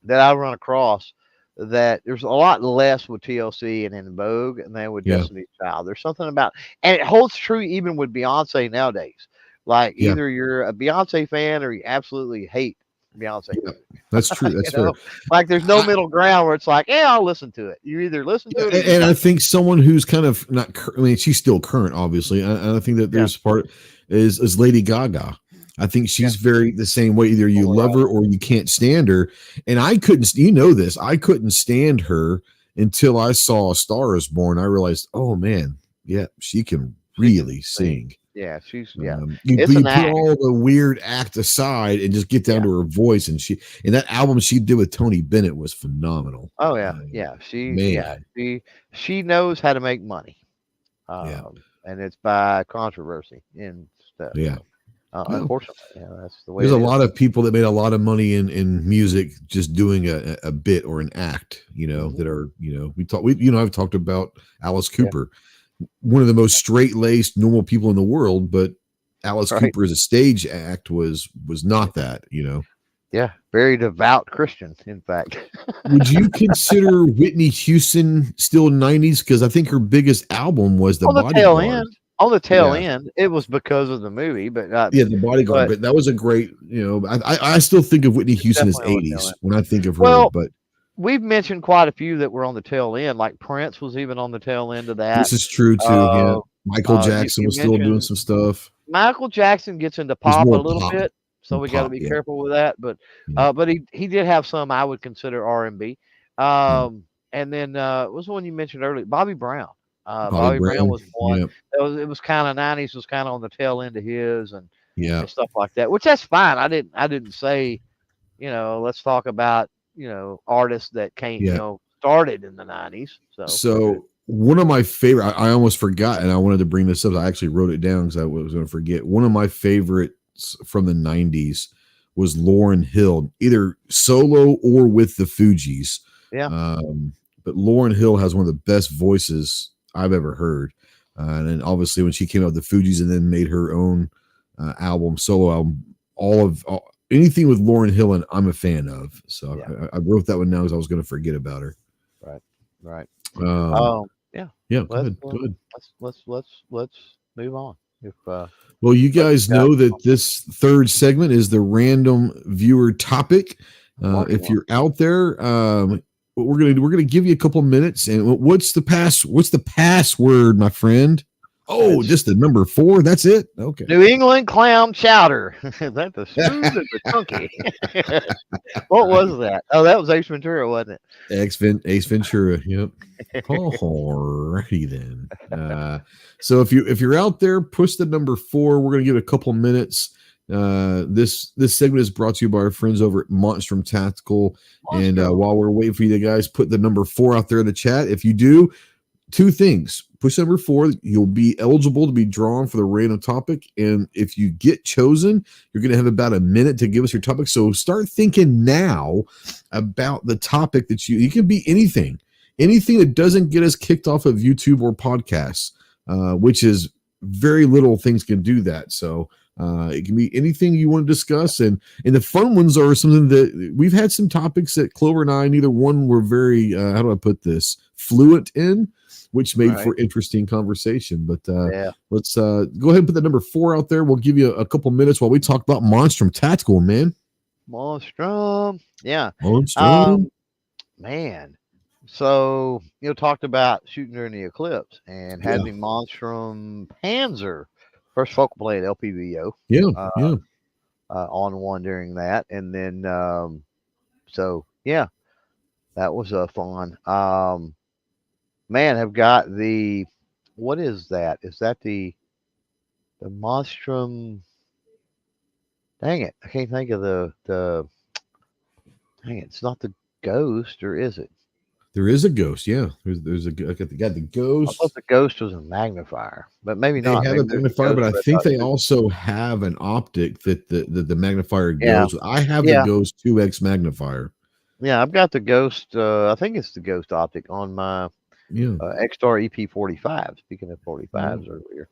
that I run across that there's a lot less with TLC and in Vogue than with Destiny's Child. There's something about, and it holds true even with Beyonce nowadays. Like either you're a Beyonce fan or you absolutely hate Beyonce. Yeah, that's true. That's fair. Like there's no middle ground where it's like, I'll listen to it. You either listen to it, and I think someone who's kind of not. I mean, she's still current, obviously. And I think that there's part is Lady Gaga. I think she's very the same way. Either you love her or you can't stand her. And I couldn't. You know this. I couldn't stand her until I saw A Star Is Born. I realized, oh man, she can really sing. Yeah, she's you put all the weird act aside and just get down to her voice, and that album she did with Tony Bennett was phenomenal. Oh she knows how to make money, and it's by controversy and stuff. Yeah, unfortunately, that's the way. There's a lot of people that made a lot of money in music just doing a bit or an act. You know that are I've talked about Alice Cooper. One of the most straight-laced, normal people in the world, but Alice Cooper as a stage act was not that, you know. Yeah, very devout Christian, in fact. Would you consider Whitney Houston still 90s? Because I think her biggest album was The Bodyguard. On the tail end, it was because of the movie, but The Bodyguard. But that was a great, I still think of Whitney Houston as 80s when I think of her, but. We've mentioned quite a few that were on the tail end, like Prince was even on the tail end of that. This is true too. Michael Jackson was still doing some stuff. Michael Jackson gets into pop a little bit, so we got to be careful with that. But he did have some I would consider R&B. And then what was the one you mentioned earlier? Bobby Brown. Bobby Brown was one. Yep. It was kind of 90s, was kind of on the tail end of his and stuff like that. Which that's fine. I didn't say, let's talk about. Artists that came, started in the 90s. So one of my favorite, I almost forgot, and I wanted to bring this up. I actually wrote it down because I was going to forget. One of my favorites from the 90s was Lauryn Hill, either solo or with the Fugees. Yeah. But Lauryn Hill has one of the best voices I've ever heard. And then obviously when she came out with the Fugees and then made her own solo album, anything with Lauryn Hill and I'm a fan of. So I wrote that one down because I was going to forget about her. Right. Yeah. Go ahead. Let's move on. Well, you guys know that this third segment is the random viewer topic. If you're out there, what we're gonna give you a couple minutes. And what's the password, my friend? Oh, just the number 4. That's it. Okay. New England clam chowder. Is that the smooth or the chunky? What was that? Oh, that was Ace Ventura, wasn't it? Ace Ventura. Yep. Alrighty then. So if you're out there, push the number 4. We're gonna give it a couple minutes This segment is brought to you by our friends over at Monstrum Tactical. And Monstrum. while we're waiting for you guys, put the number 4 out there in the chat. If you do, 2 things. Push number 4, you'll be eligible to be drawn for the random topic. And if you get chosen, you're going to have about a minute to give us your topic. So start thinking now about the topic that you can be anything that doesn't get us kicked off of YouTube or podcasts, which is very little things can do that. So it can be anything you want to discuss. And the fun ones are something that we've had some topics that Clover and I, neither one were very, how do I put this, fluent in, which made for interesting conversation. But let's go ahead and put the number 4 out there. We'll give you a couple minutes while we talk about Monstrum Tactical, man. Monstrum. Yeah. Monstrum. Man. So, talked about shooting during the eclipse and had the Monstrum Panzer first focal plane LPVO. On one during that. And then, that was fun. Man, I've got what is that? Is that the Monstrum? Dang it. I can't think of dang it. It's not the Ghost, or is it? There is a Ghost, yeah. There's I got the Ghost. I thought the Ghost was a magnifier, but maybe not. They have a magnifier, but I think they also have an optic that the magnifier goes with. I have the Ghost 2X magnifier. Yeah, I've got the Ghost. I think it's the Ghost optic on my X-Star EP45. Speaking of 45s earlier,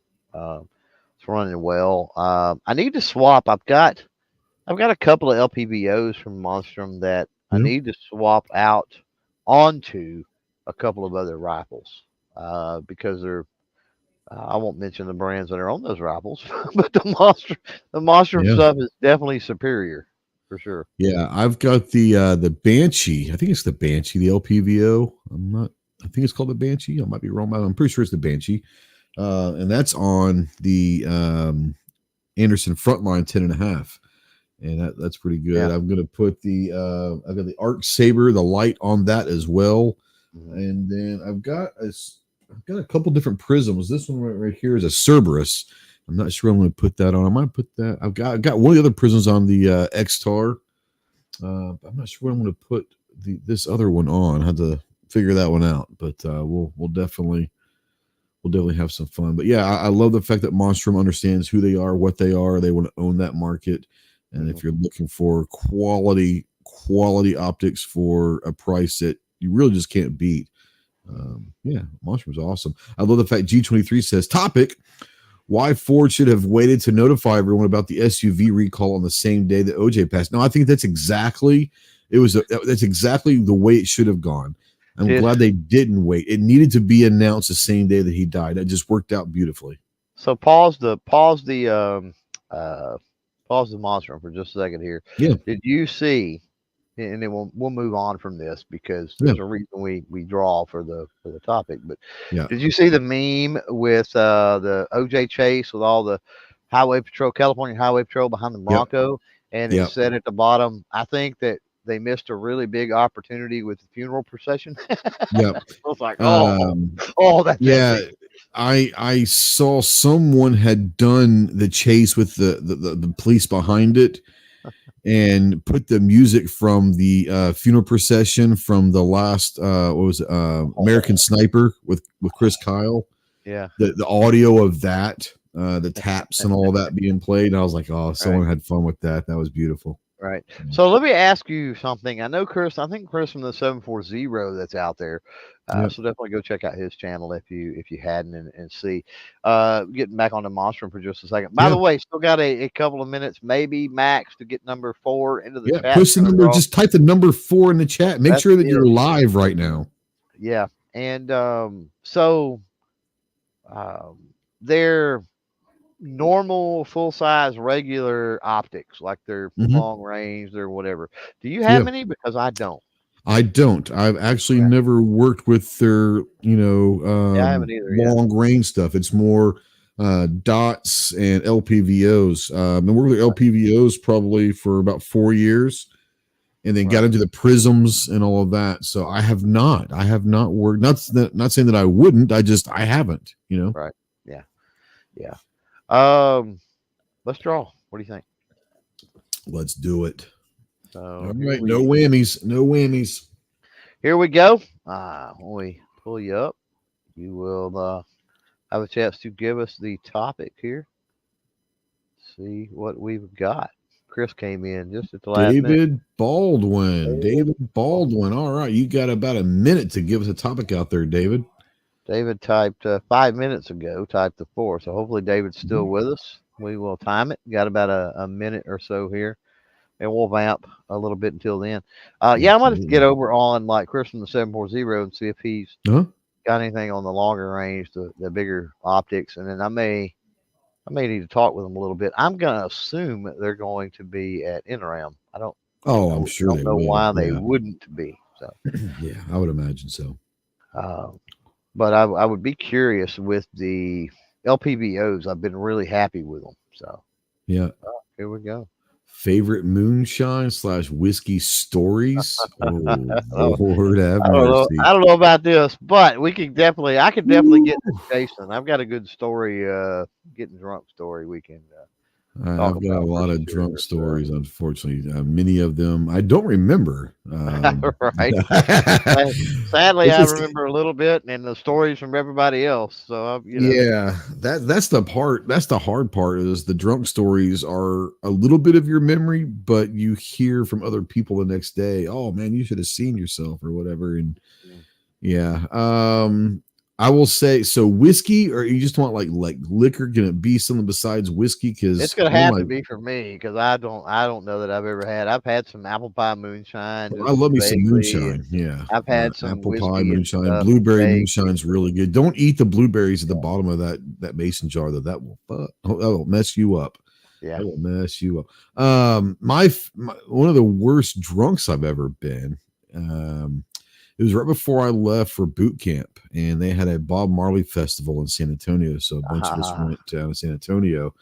it's running well. I need to swap. I've got a couple of LPVOs from Monstrum that I need to swap out onto a couple of other rifles because they're I won't mention the brands that are on those rifles, but the Monstrum stuff is definitely superior for sure. Yeah, I've got the Banshee. I think it's the Banshee, the LPVO. I think it's called the Banshee. I might be wrong, but I'm pretty sure it's the Banshee. And that's on the Anderson Frontline 10.5. And that's pretty good. Yeah. I'm going to put I've got the Arc Saber, the light on that as well. And then I've got a couple different prisms. This one right here is a Cerberus. I'm not sure I'm going to put that on. I might put that. I've got one of the other prisms on the X-Tar. I'm not sure what I'm going to put this other one on. I had to figure that one out, but we'll definitely have some fun. But yeah, I love the fact that Monstrum understands who they are, what they are. They want to own that market. And if you're looking for quality optics for a price that you really just can't beat, Monstrum's awesome. I love the fact G23 says, topic, why Ford should have waited to notify everyone about the SUV recall on the same day that OJ passed. No, I think that's exactly the way it should have gone. I'm glad they didn't wait. It needed to be announced the same day that he died. It just worked out beautifully. So pause the Monstrum for just a second here. Yeah. Did you see? And then we'll move on from this because there's a reason we draw for the topic. But did you see the meme with the OJ chase with all the California Highway Patrol behind the Bronco, and it said at the bottom, I think that they missed a really big opportunity with the funeral procession. Yeah, I was like, that's epic. I saw someone had done the chase with the police behind it and put the music from the funeral procession from the last American Sniper with Chris Kyle. Yeah, the audio of that, the taps and all that being played. And I was like, someone had fun with that. That was beautiful. Right. So let me ask you something. I know Chris. I think Chris from the 740 that's out there. So definitely go check out his channel if you hadn't and see. Getting back on the Monstrum for just a second. By the way, still got a couple of minutes, maybe max, to get number 4 into the chat. Push the number. Just type the number 4 in the chat. Make sure that you're live right now. Yeah, and they're normal full-size regular optics, like they're long range or whatever. Do you have any? Because I don't. I've actually never worked with their I haven't either, long range stuff. It's more dots and LPVOs. Been working with LPVOs probably for about 4 years, and then got into the prisms and all of that. So I have not worked. Not saying that I wouldn't. I haven't. Right. Yeah. Let's draw. What do you think? Let's do it. All So right. No whammies. No whammies. here we go. When we pull you up, you will have a chance to give us the topic here. See what we've got. Chris came in just at the last minute. David Baldwin. David Baldwin. All right. You got about a minute to give us a topic out there, David. David typed 5 minutes ago, typed the 4. So hopefully David's still with us. We will time it. Got about a minute or so here. And we'll vamp a little bit until then. Yeah, I might have to get over on like Chris from the 740 and see if he's got anything on the longer range, the bigger optics. And then I may need to talk with them a little bit. I'm going to assume that they're going to be at NRAM. I don't. Oh, I'm sure I don't know why they wouldn't be. So yeah, I would imagine so. But I would be curious with the LPVOs. I've been really happy with them. So yeah, here we go. Favorite moonshine / whiskey stories. Oh, Lord have mercy. I don't know about this, but I could definitely get to Jason. I've got a good story, getting drunk story we can I've got a lot of drunk stories, unfortunately. Many of them I don't remember. Right. Sadly, I remember a little bit, and the stories from everybody else. So yeah, that's the part. That's the hard part. Is the drunk stories are a little bit of your memory, but you hear from other people the next day. Oh man, you should have seen yourself or whatever. And yeah. I will say, so whiskey, or you just want like liquor? Can it be something besides whiskey? Because it's gonna have to be for me, because I don't know that I've ever had. I've had some apple pie moonshine. I love me some moonshine. Yeah, I've had some apple pie moonshine. Blueberry moonshine's really good. Don't eat the blueberries at the bottom of that mason jar, though. That will mess you up. Yeah, that will mess you up. My one of the worst drunks I've ever been. It was right before I left for boot camp, and they had a Bob Marley festival in San Antonio. So a bunch of us went down to San Antonio,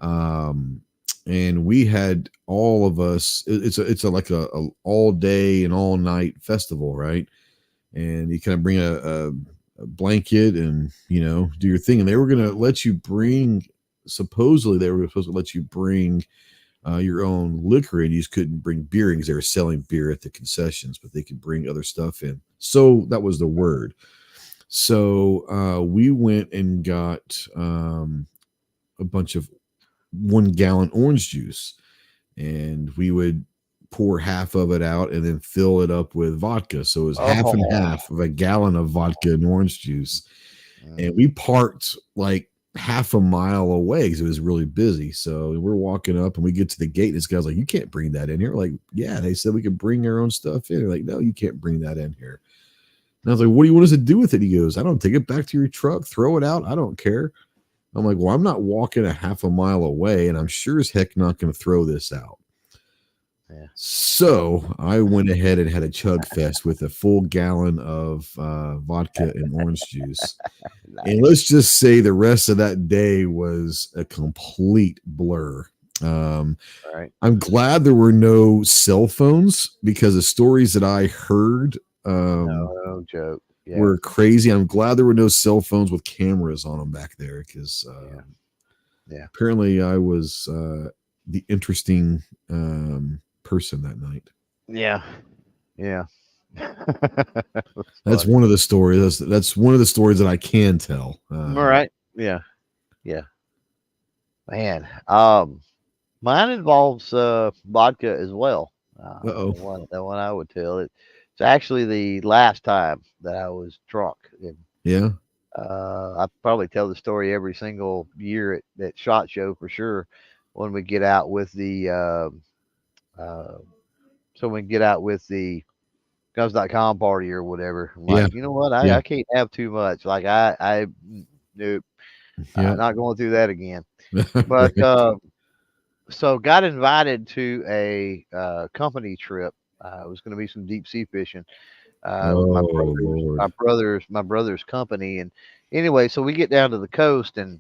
and we had all of us. It's like a all day and all night festival, right? And you kind of bring a blanket and do your thing. And they were going to let you bring. Supposedly, they were supposed to let you bring your own liquor, and you just couldn't bring beer because they were selling beer at the concessions, but they could bring other stuff in. So that was the word. So we went and got a bunch of 1 gallon orange juice, and we would pour half of it out and then fill it up with vodka. So it was half and half of a gallon of vodka and orange juice. And we parked like half a mile away because it was really busy. So we're walking up and we get to the gate, and this guy's like, "You can't bring that in here." Like, yeah, they said we could bring our own stuff in. They're like, "No, you can't bring that in here." And I was like, "What do you want us to do with it?" He goes, "I don't take it back to your truck, throw it out. I don't care." I'm like, "Well, I'm not walking a half a mile away, and I'm sure as heck not going to throw this out." Yeah. So I went ahead and had a chug fest with a full gallon of vodka and orange juice. Nice. And let's just say the rest of that day was a complete blur. Right. I'm glad there were no cell phones, because the stories that I heard no joke. Yeah. Were crazy. I'm glad there were no cell phones with cameras on them back there, because apparently I was the interesting person that night. Yeah. That's one of the stories. That's one of the stories that I can tell. All right. Yeah. Man, mine involves vodka as well. The one I would tell it. It's actually the last time that I was drunk. And, I probably tell the story every single year at SHOT Show for sure. When we get out with the guns.com party or whatever. I'm like, you know what? I can't have too much. Like nope. Not going through that again. But so got invited to a company trip. It was going to be some deep sea fishing. My brother's company. And anyway, so we get down to the coast, and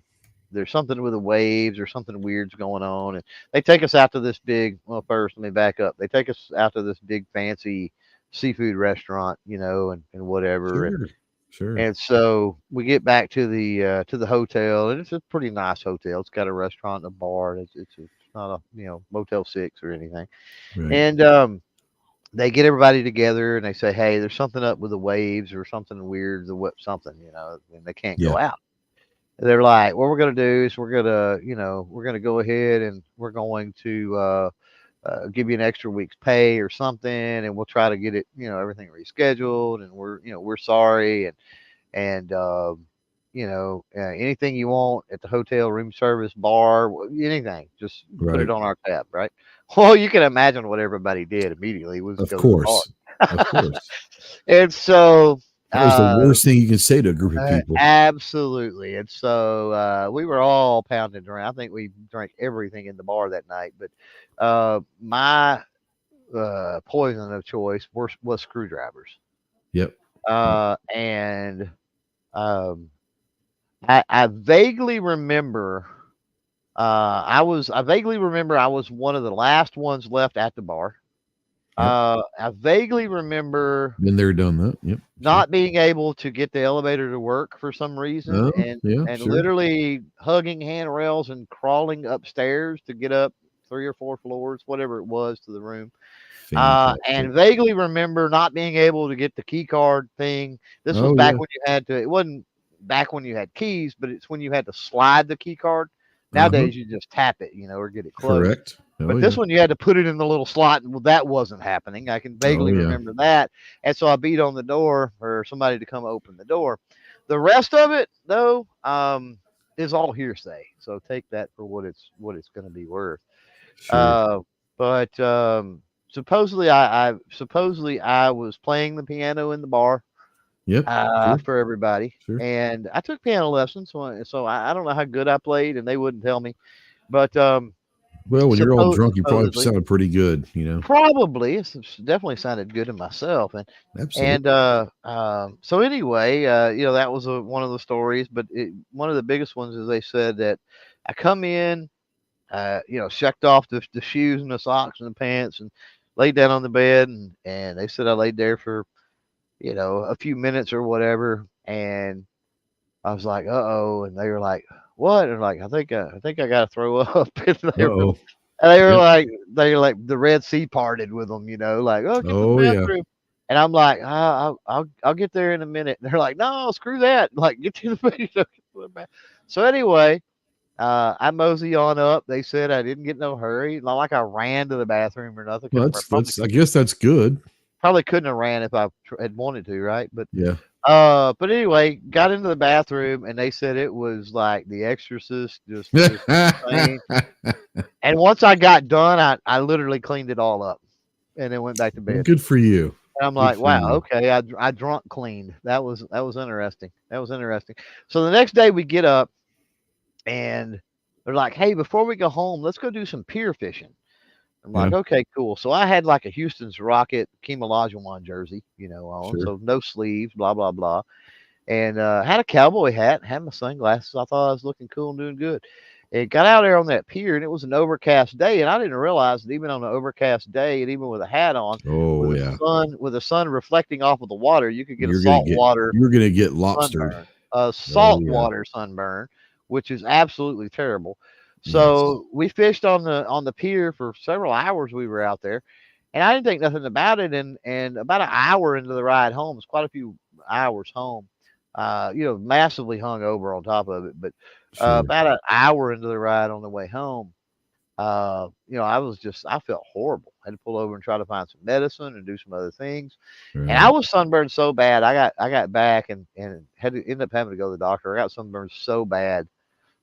there's something with the waves or something weird's going on. And they take us out to this big, first, let me back up. They take us out to this big fancy seafood restaurant, and whatever. Sure. And so we get back to the hotel, and it's a pretty nice hotel. It's got a restaurant and a bar. It's a not a Motel 6 or anything. Right. And they get everybody together and they say, hey, there's something up with the waves or something weird, something, and they can't Yeah. go out. They're like, what we're going to do is we're going to go ahead and we're going to give you an extra week's pay or something, and we'll try to get it, everything rescheduled, and we're sorry, and anything you want at the hotel, room service, bar, anything, just put it Right. on our tab, right? Well, you can imagine what everybody did immediately was Of go to the bar. course. Of course. And so, That was the uh, worst thing you can say to a group of people. absolutely. And so we were all pounding around. I think we drank everything in the bar that night. But my poison of choice was screwdrivers. Yep. And um, I vaguely remember. I vaguely remember I was one of the last ones left at the bar. Yep. I vaguely remember Been there, done that. Yep. not being able to get the elevator to work for some reason, Oh, and yeah, and sure. literally hugging handrails and crawling upstairs to get up 3 or 4 floors, whatever it was, to the room. Fantastic. And vaguely remember not being able to get the key card thing. This was Oh, back yeah. when you had to. It wasn't back when you had keys, but it's when you had to slide the key card. Uh-huh. Nowadays, you just tap it, or get it closed. Correct. Oh, But yeah. this one, you had to put it in the little slot, and well, that wasn't happening. I can vaguely Oh, yeah. remember that. And so I beat on the door for somebody to come open the door. The rest of it, though, is all hearsay. So take that for what it's going to be worth. Sure. But supposedly, I was playing the piano in the bar Yep. Sure. for everybody, Sure. and I took piano lessons. So I don't know how good I played, and they wouldn't tell me. But Well, when you're all drunk, you probably supposedly, sounded pretty good, probably it's definitely sounded good to myself, Absolutely. so anyway, that was one of the stories, but one of the biggest ones is they said that I come in, shucked off the shoes and the socks and the pants and laid down on the bed, and they said I laid there for a few minutes or whatever, and I was like, uh-oh, and they were like, what? And like, I think I got to throw up. And Uh-oh. they were Yep. like, the Red Sea parted with them, like, oh, get to the Oh, yeah. bathroom. And I'm like, I'll get there in a minute. And they're like, no, screw that. Like, get to the bathroom. So anyway, I mosey on up. They said I didn't get no hurry. Not like I ran to the bathroom or nothing. Well, I guess that's good. Probably couldn't have ran if I had wanted to, right? But Yeah. but anyway, got into the bathroom and they said it was like The Exorcist, just insane. And once I got done, I literally cleaned it all up and then went back to Well, bed. good for you. And I'm Good like, for wow, you. okay, I drunk cleaned. That was interesting. That was interesting. So the next day we get up and they're like, hey, before we go home, let's go do some pier fishing. I'm like, Yeah. okay, cool. So I had like a Houston's Rocket Hakeem Olajuwon jersey, on, Sure. so no sleeves, blah blah blah, and had a cowboy hat, had my sunglasses. I thought I was looking cool and doing good. And got out there on that pier, and it was an overcast day, and I didn't realize that even on an overcast day, and even with a hat on, Oh, yeah. with the sun reflecting off of the water, you could get a You're gonna get lobstered. sunburn, a Oh, yeah. saltwater sunburn, which is absolutely terrible. Yes. So we fished on the pier for several hours. We were out there, and I didn't think nothing about it. And about an hour into the ride home, it's quite a few hours home. Massively hung over on top of it, but Sure. about an hour into the ride on the way home, I felt horrible. I had to pull over and try to find some medicine and do some other things. And I Right. was sunburned so bad, I got back and had to end up having to go to the doctor. I got sunburned so bad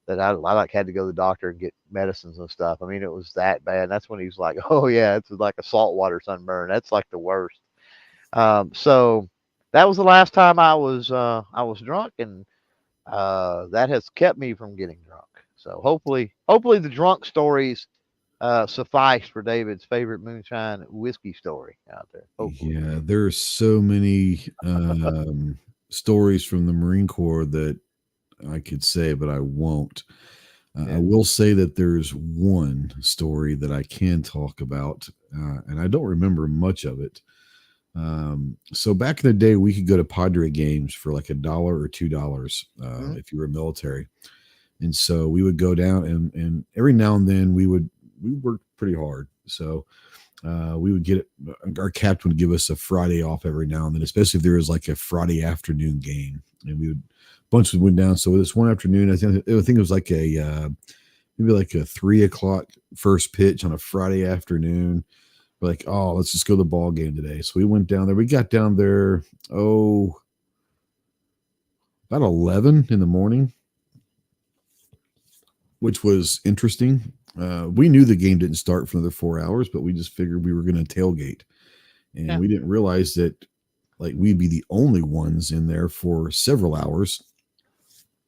that I like had to go to the doctor and get medicines and stuff. I mean, it was that bad. And that's when he was like, "Oh yeah, it's like a saltwater sunburn. That's like the worst." So that was the last time I was drunk, and that has kept me from getting drunk. So hopefully the drunk stories suffice for David's favorite moonshine whiskey story out there. Hopefully. Yeah, there's so many stories from the Marine Corps that I could say, but I won't. I will say that there's one story that I can talk about, and I don't remember much of it. So back in the day, we could go to Padre games for like $1 or $2 if you were military. And so we would go down and every now and then we would worked pretty hard. So we would get our captain would give us a Friday off every now and then, especially if there was like a Friday afternoon game, and we would bunch went down. So this one afternoon, I think it was like a maybe like a 3:00 first pitch on a Friday afternoon. We're like, oh, let's just go to the ball game today. So we went down there. We got down there, about 11 in the morning, which was interesting. We knew the game didn't start for another 4 hours, but we just figured we were going to tailgate. And we didn't realize that like we'd be the only ones in there for several hours.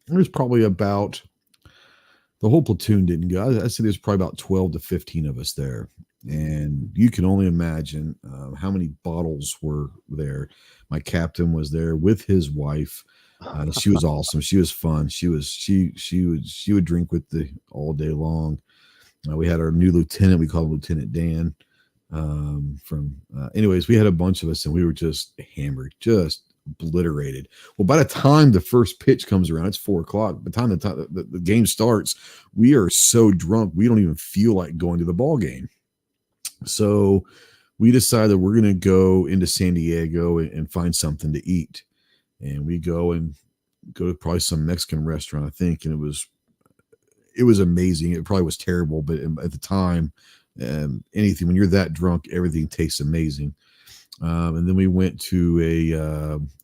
There's probably about, the whole platoon didn't go. I'd say there's probably about 12 to 15 of us there. And you can only imagine how many bottles were there. My captain was there with his wife. She was awesome. She was fun. She would drink with the all day long. We had our new lieutenant. We called him Lieutenant Dan. Anyways, we had a bunch of us, and we were just hammered, just obliterated. Well, by the time the first pitch comes around, it's 4:00. By the time the game starts, we are so drunk we don't even feel like going to the ball game. So we decided we're going to go into San Diego and find something to eat. And we go to probably some Mexican restaurant, I think. And it was amazing. It probably was terrible, but at the time, anything, when you're that drunk, everything tastes amazing. And then we went to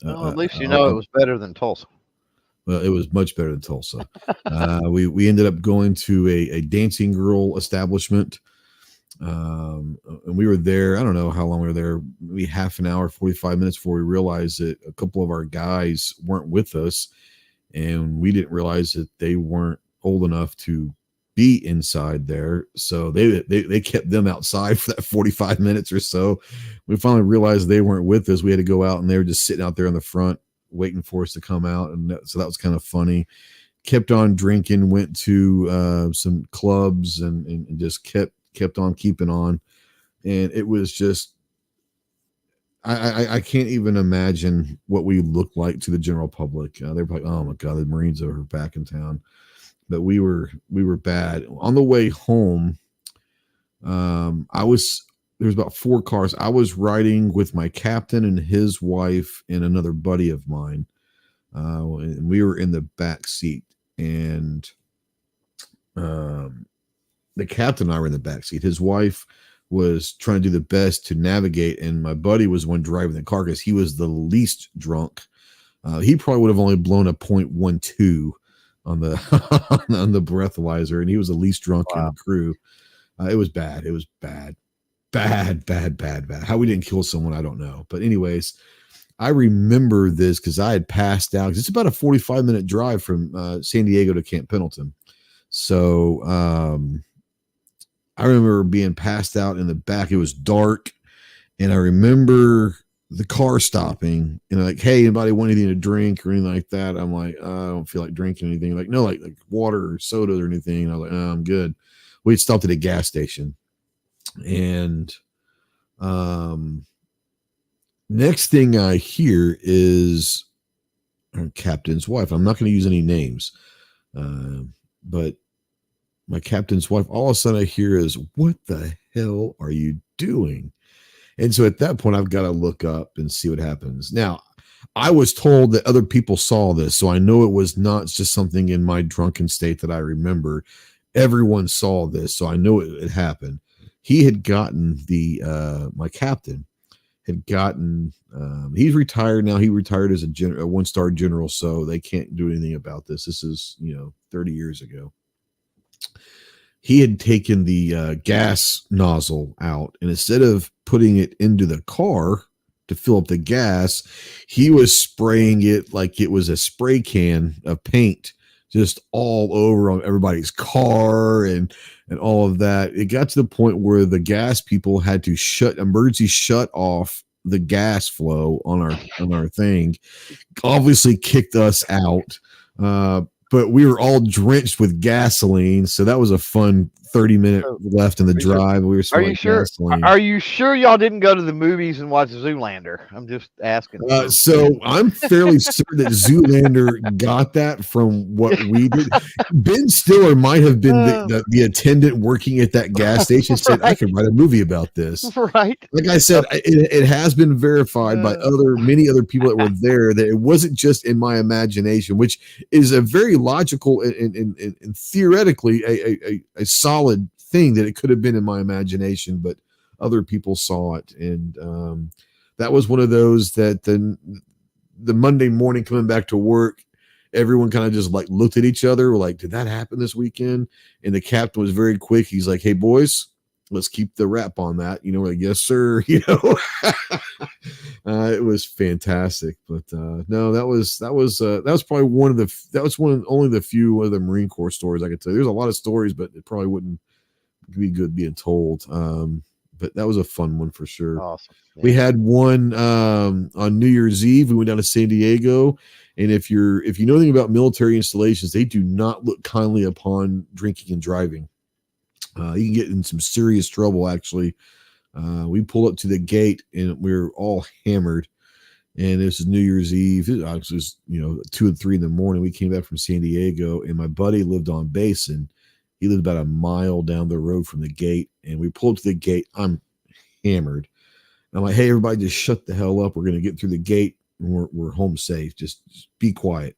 at least it was better than Tulsa. Well, it was much better than Tulsa. We ended up going to a dancing girl establishment. And we were there, I don't know how long we were there, maybe half an hour, 45 minutes before we realized that a couple of our guys weren't with us, and we didn't realize that they weren't old enough to be inside there. So they kept them outside for that 45 minutes or so. We finally realized they weren't with us. We had to go out, and they were just sitting out there in the front waiting for us to come out. And so that was kind of funny. Kept on drinking, went to some clubs and just kept on keeping on. And it was just, I can't even imagine what we looked like to the general public. They're like, oh my God, the Marines are back in town. But we were bad. On the way home, there was about 4 cars. I was riding with my captain and his wife and another buddy of mine. And we were in the back seat, and the captain and I were in the back seat. His wife was trying to do the best to navigate, and my buddy was one driving the car because he was the least drunk. He probably would have only blown a 0.12 on the on the breathalyzer, and he was the least drunk in the crew. It was bad. It was bad. How we didn't kill someone, I don't know. But anyways, I remember this because I had passed out. It's about a 45-minute drive from San Diego to Camp Pendleton. So I remember being passed out in the back. It was dark, and I remember the car stopping and like, hey, anybody want anything to drink or anything like that? I'm like, I don't feel like drinking anything. Like, no, like water or sodas or anything. And I was like, I'm good. We had stopped at a gas station, and next thing I hear is our captain's wife. I'm not going to use any names, but my captain's wife, all of a sudden I hear is, what the hell are you doing? And so at that point, I've got to look up and see what happens. Now, I was told that other people saw this, so I know it was not just something in my drunken state that I remember. Everyone saw this, so I know it happened. He had gotten my captain had gotten, he's retired now. He retired as a 1-star general, so they can't do anything about this. This is, 30 years ago. He had taken the gas nozzle out, and instead of putting it into the car to fill up the gas, he was spraying it like it was a spray can of paint just all over on everybody's car and all of that. It got to the point where the gas people had to emergency shut off the gas flow on our thing. Obviously kicked us out. But we were all drenched with gasoline, so that was a fun 30-minute left in the drive. We were smelling gasoline. Are you sure y'all didn't go to the movies and watch Zoolander? I'm just asking. So I'm fairly certain that Zoolander got that from what we did. Ben Stiller might have been the attendant working at that gas station. Said, I can write a movie about this. Right. Like I said, it has been verified by many other people that were there that it wasn't just in my imagination, which is a very logical and theoretically a solid thing that it could have been in my imagination, but other people saw it. And that was one of those that the Monday morning coming back to work, everyone kind of just like looked at each other like, did that happen this weekend? And the captain was very quick. He's like, hey boys, let's keep the wrap on that. You know, like, yes, sir. You know, it was fantastic. But no, that was probably only the few of the Marine Corps stories I could tell you. There's a lot of stories, but it probably wouldn't be good being told. But that was a fun one for sure. Awesome. Yeah. We had one on New Year's Eve. We went down to San Diego, and if you know anything about military installations, they do not look kindly upon drinking and driving. You can get in some serious trouble. Actually, we pulled up to the gate, and we were all hammered. And this is New Year's Eve. It was 2 and 3 in the morning. We came back from San Diego, and my buddy lived on base, and he lived about a mile down the road from the gate. And we pulled up to the gate. I'm hammered. I'm like, hey, everybody, just shut the hell up. We're going to get through the gate, and we're home safe. Just be quiet.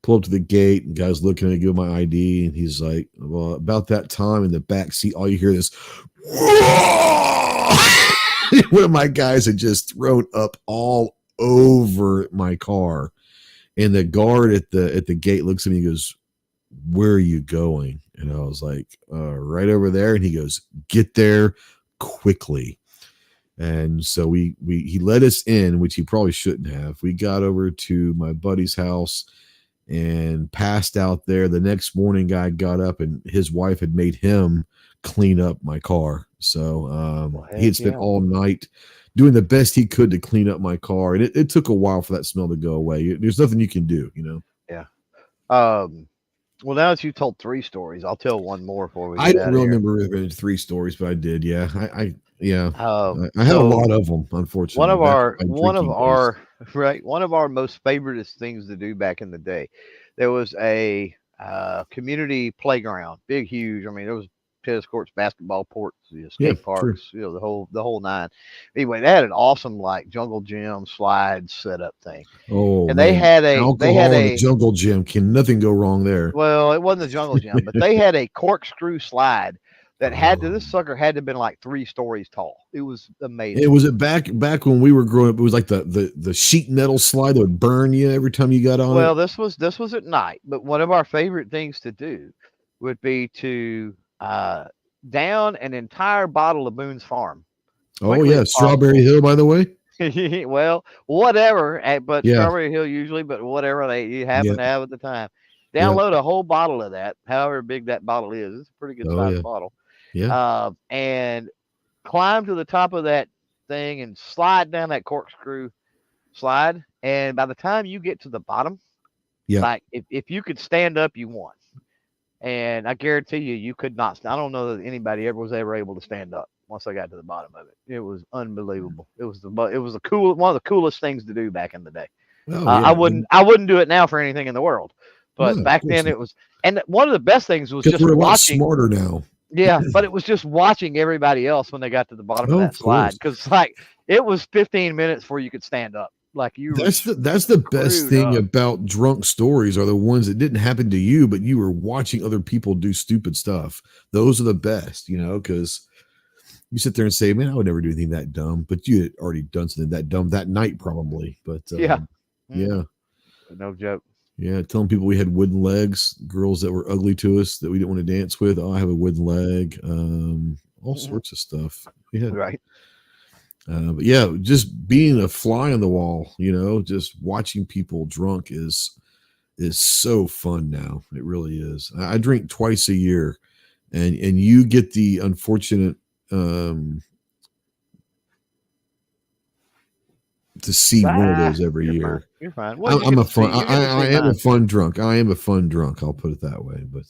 Pull up to the gate, and guy's looking at give my ID, and he's like, well, about that time in the back seat, all you hear is, one of my guys had just thrown up all over my car. And the guard at the gate looks at me and goes, where are you going? And I was like, right over there. And he goes, get there quickly. And so he let us in, which he probably shouldn't have. We got over to my buddy's house and passed out there. The next morning, guy got up, and his wife had made him clean up my car. So he had spent all night doing the best he could to clean up my car. And it took a while for that smell to go away. There's nothing you can do, you know? Yeah. Well, now that you told 3 stories, I'll tell one more before we. I don't really remember 3 stories, but I did. Yeah, I had a lot of them. Unfortunately, one of our most favorite things to do back in the day. There was a community playground, big, huge. I mean, there was tennis courts, basketball courts, skate parks, the whole nine. Anyway, they had an awesome like jungle gym slide setup thing. Oh, and they had a jungle gym. Can nothing go wrong there? Well, it wasn't a jungle gym, but they had a corkscrew slide that this sucker had to have been like 3 stories tall. It was amazing. It was back when we were growing up. It was like the sheet metal slide that would burn you every time you got on. Well, this was at night, but one of our favorite things to do would be to down an entire bottle of Boone's Farm. Oh yeah, Strawberry Hill, by the way. Well, whatever, but Strawberry Hill usually, but whatever you happen to have at the time. Download a whole bottle of that, however big that bottle is. It's a pretty good sized bottle. Yeah. And climb to the top of that thing and slide down that corkscrew slide. And by the time you get to the bottom, like if you could stand up, you won. And I guarantee you could not. I don't know that anybody was ever able to stand up once I got to the bottom of it. It was unbelievable. It was one of the coolest things to do back in the day. I wouldn't do it now for anything in the world, but back then it was. And one of the best things was just we're watching. A lot smarter now. Yeah, but it was just watching everybody else when they got to the bottom of that slide, because like it was 15 minutes before you could stand up. Like that's the best thing about drunk stories are the ones that didn't happen to you, but you were watching other people do stupid stuff. Those are the best, because you sit there and say, man, I would never do anything that dumb, but you had already done something that dumb that night probably. But no joke. Yeah, telling people we had wooden legs, girls that were ugly to us that we didn't want to dance with. Oh, I have a wooden leg. All sorts of stuff. Yeah. Right. But yeah, just being a fly on the wall, just watching people drunk is so fun now. It really is. I drink twice a year, and you get the unfortunate to see one of those every year. You're fine. I am a fun drunk. I am a fun drunk. I'll put it that way. But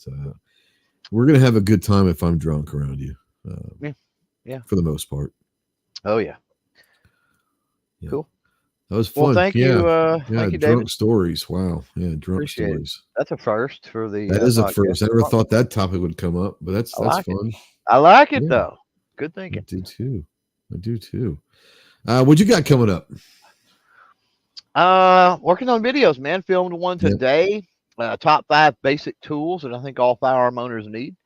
We're gonna have a good time if I'm drunk around you. Yeah. For the most part. Oh yeah. Yeah. Cool. That was fun. Well, thank you. Thank you, drunk David. stories. Wow. Yeah, drunk Appreciate it. stories. That's a first for the That is a podcast. first. I never thought that topic would come up, but that's like fun. it. I like it Yeah. though. Good I thinking. do too. What you got coming up? Working on videos, man. Filmed one today. Top 5 basic tools that I think all firearm owners need.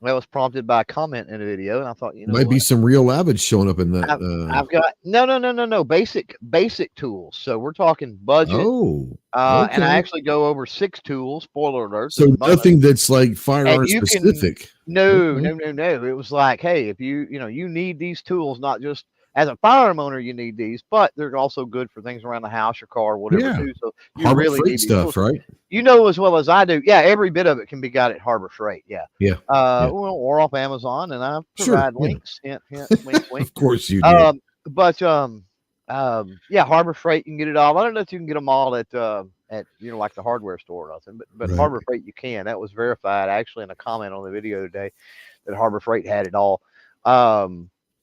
That was prompted by a comment in a video, and I thought, might be some real average showing up in that. I've got no basic tools. So we're talking budget. Okay. And I actually go over 6 tools. Spoiler alert. So nothing that's like firearm specific. No. It was like, hey, if you need these tools, not just as a firearm owner, you need these, but they're also good for things around the house, your car, whatever. Too. So you Harbor really Freight need stuff, right? You know as well as I do. Yeah, every bit of it can be got at Harbor Freight. Yeah. Or off Amazon, and I provide links. Hint, wink, wink. Of course you do. Harbor Freight, you can get it all. I don't know if you can get them all at like the hardware store or nothing, but Harbor Freight you can. That was verified actually in a comment on the video today that Harbor Freight had it all.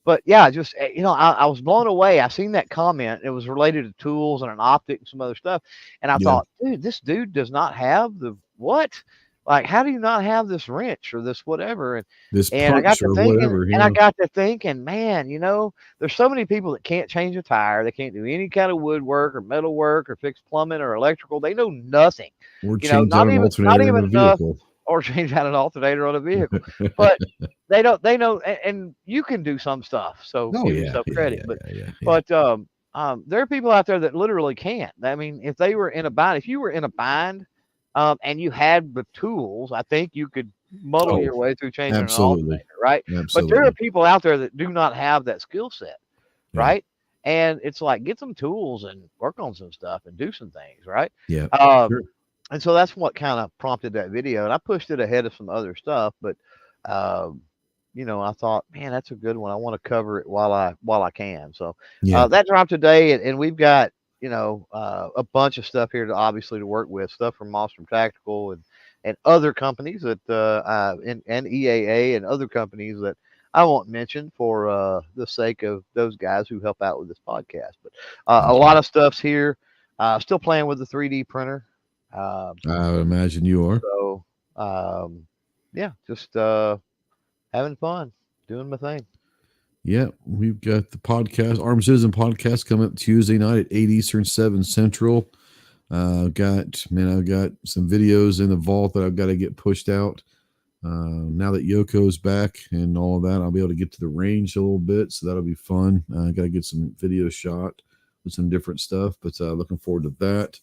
But yeah, just I was blown away. I seen that comment. It was related to tools and an optic and some other stuff, and I thought, dude, this dude does not have the what? Like, how do you not have this wrench or this whatever? And I got to thinking, I got to thinking, man, there's so many people that can't change a tire. They can't do any kind of woodwork or metal work or fix plumbing or electrical. They know nothing. Or change out an alternator in a vehicle. Or change out an alternator on a vehicle. But they know, and you can do some stuff. So give yourself credit. But there are people out there that literally can't. I mean, if you were in a bind, and you had the tools, I think you could muddle your way through changing an alternator, right? Absolutely. But there are people out there that do not have that skill set, right? And it's like, get some tools and work on some stuff and do some things, right? Yeah. And so that's what kind of prompted that video. And I pushed it ahead of some other stuff, but I thought, man, that's a good one. I want to cover it while I can. So that dropped today, and we've got a bunch of stuff here to work with, stuff from Monstrum Tactical and other companies that and EAA and other companies that I won't mention for the sake of those guys who help out with this podcast. But a lot of stuff's here. Still playing with the 3D printer. I would imagine you are. So just having fun, doing my thing. Yeah, we've got the podcast, Armed Citizen podcast, coming up Tuesday night at 8 Eastern, 7 Central. I've got some videos in the vault that I've got to get pushed out. Now that Yoko's back and all of that, I'll be able to get to the range a little bit, so that'll be fun. I got to get some video shot with some different stuff, but looking forward to that.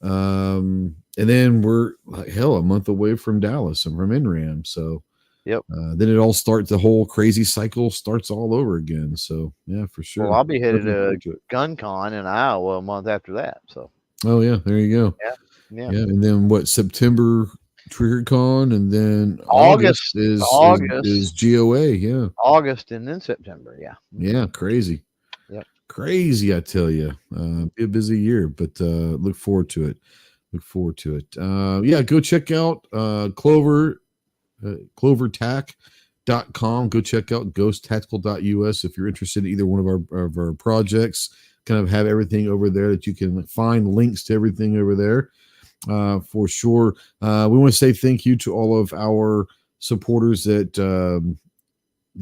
And then we're a month away from Dallas and from NRAM, so. Yep. Then it all starts. The whole crazy cycle starts all over again. So yeah, for sure. Well, I'll be headed to GunCon in Iowa a month after that. So. Oh yeah, there you go. Yeah. And then September TriggerCon, and then August is GOA. Yeah. August and then September. Yeah. Yeah, crazy. Yep. Crazy, I tell you. Be a busy year, but look forward to it. Go check out CloverTac.com. Go check out ghosttactical.us if you're interested in either one of our projects. Kind of have everything over there that you can find links to everything over there for sure. We want to say thank you to all of our supporters that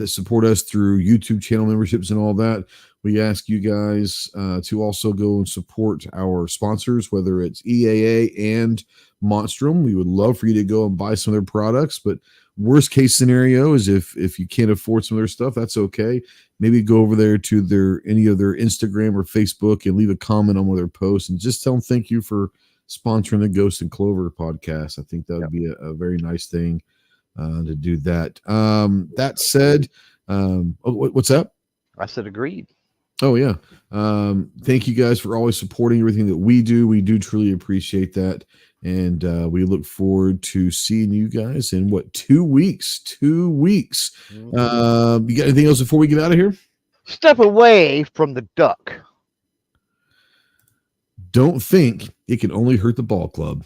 support us through YouTube channel memberships and all that. We ask you guys to also go and support our sponsors, whether it's EAA and Monstrum. We would love for you to go and buy some of their products, but worst case scenario is if you can't afford some of their stuff, that's okay. Maybe go over there to any of their Instagram or Facebook and leave a comment on one of their posts and just tell them thank you for sponsoring the Ghost and Clover podcast. I think that would be a very nice thing to do that. That said, what's up? I said agreed. Oh yeah. Thank you guys for always supporting everything that we do. We do truly appreciate that. And we look forward to seeing you guys in 2 weeks. 2 weeks. You got anything else before we get out of here? Step away from the duck. Don't think it can only hurt the ball club.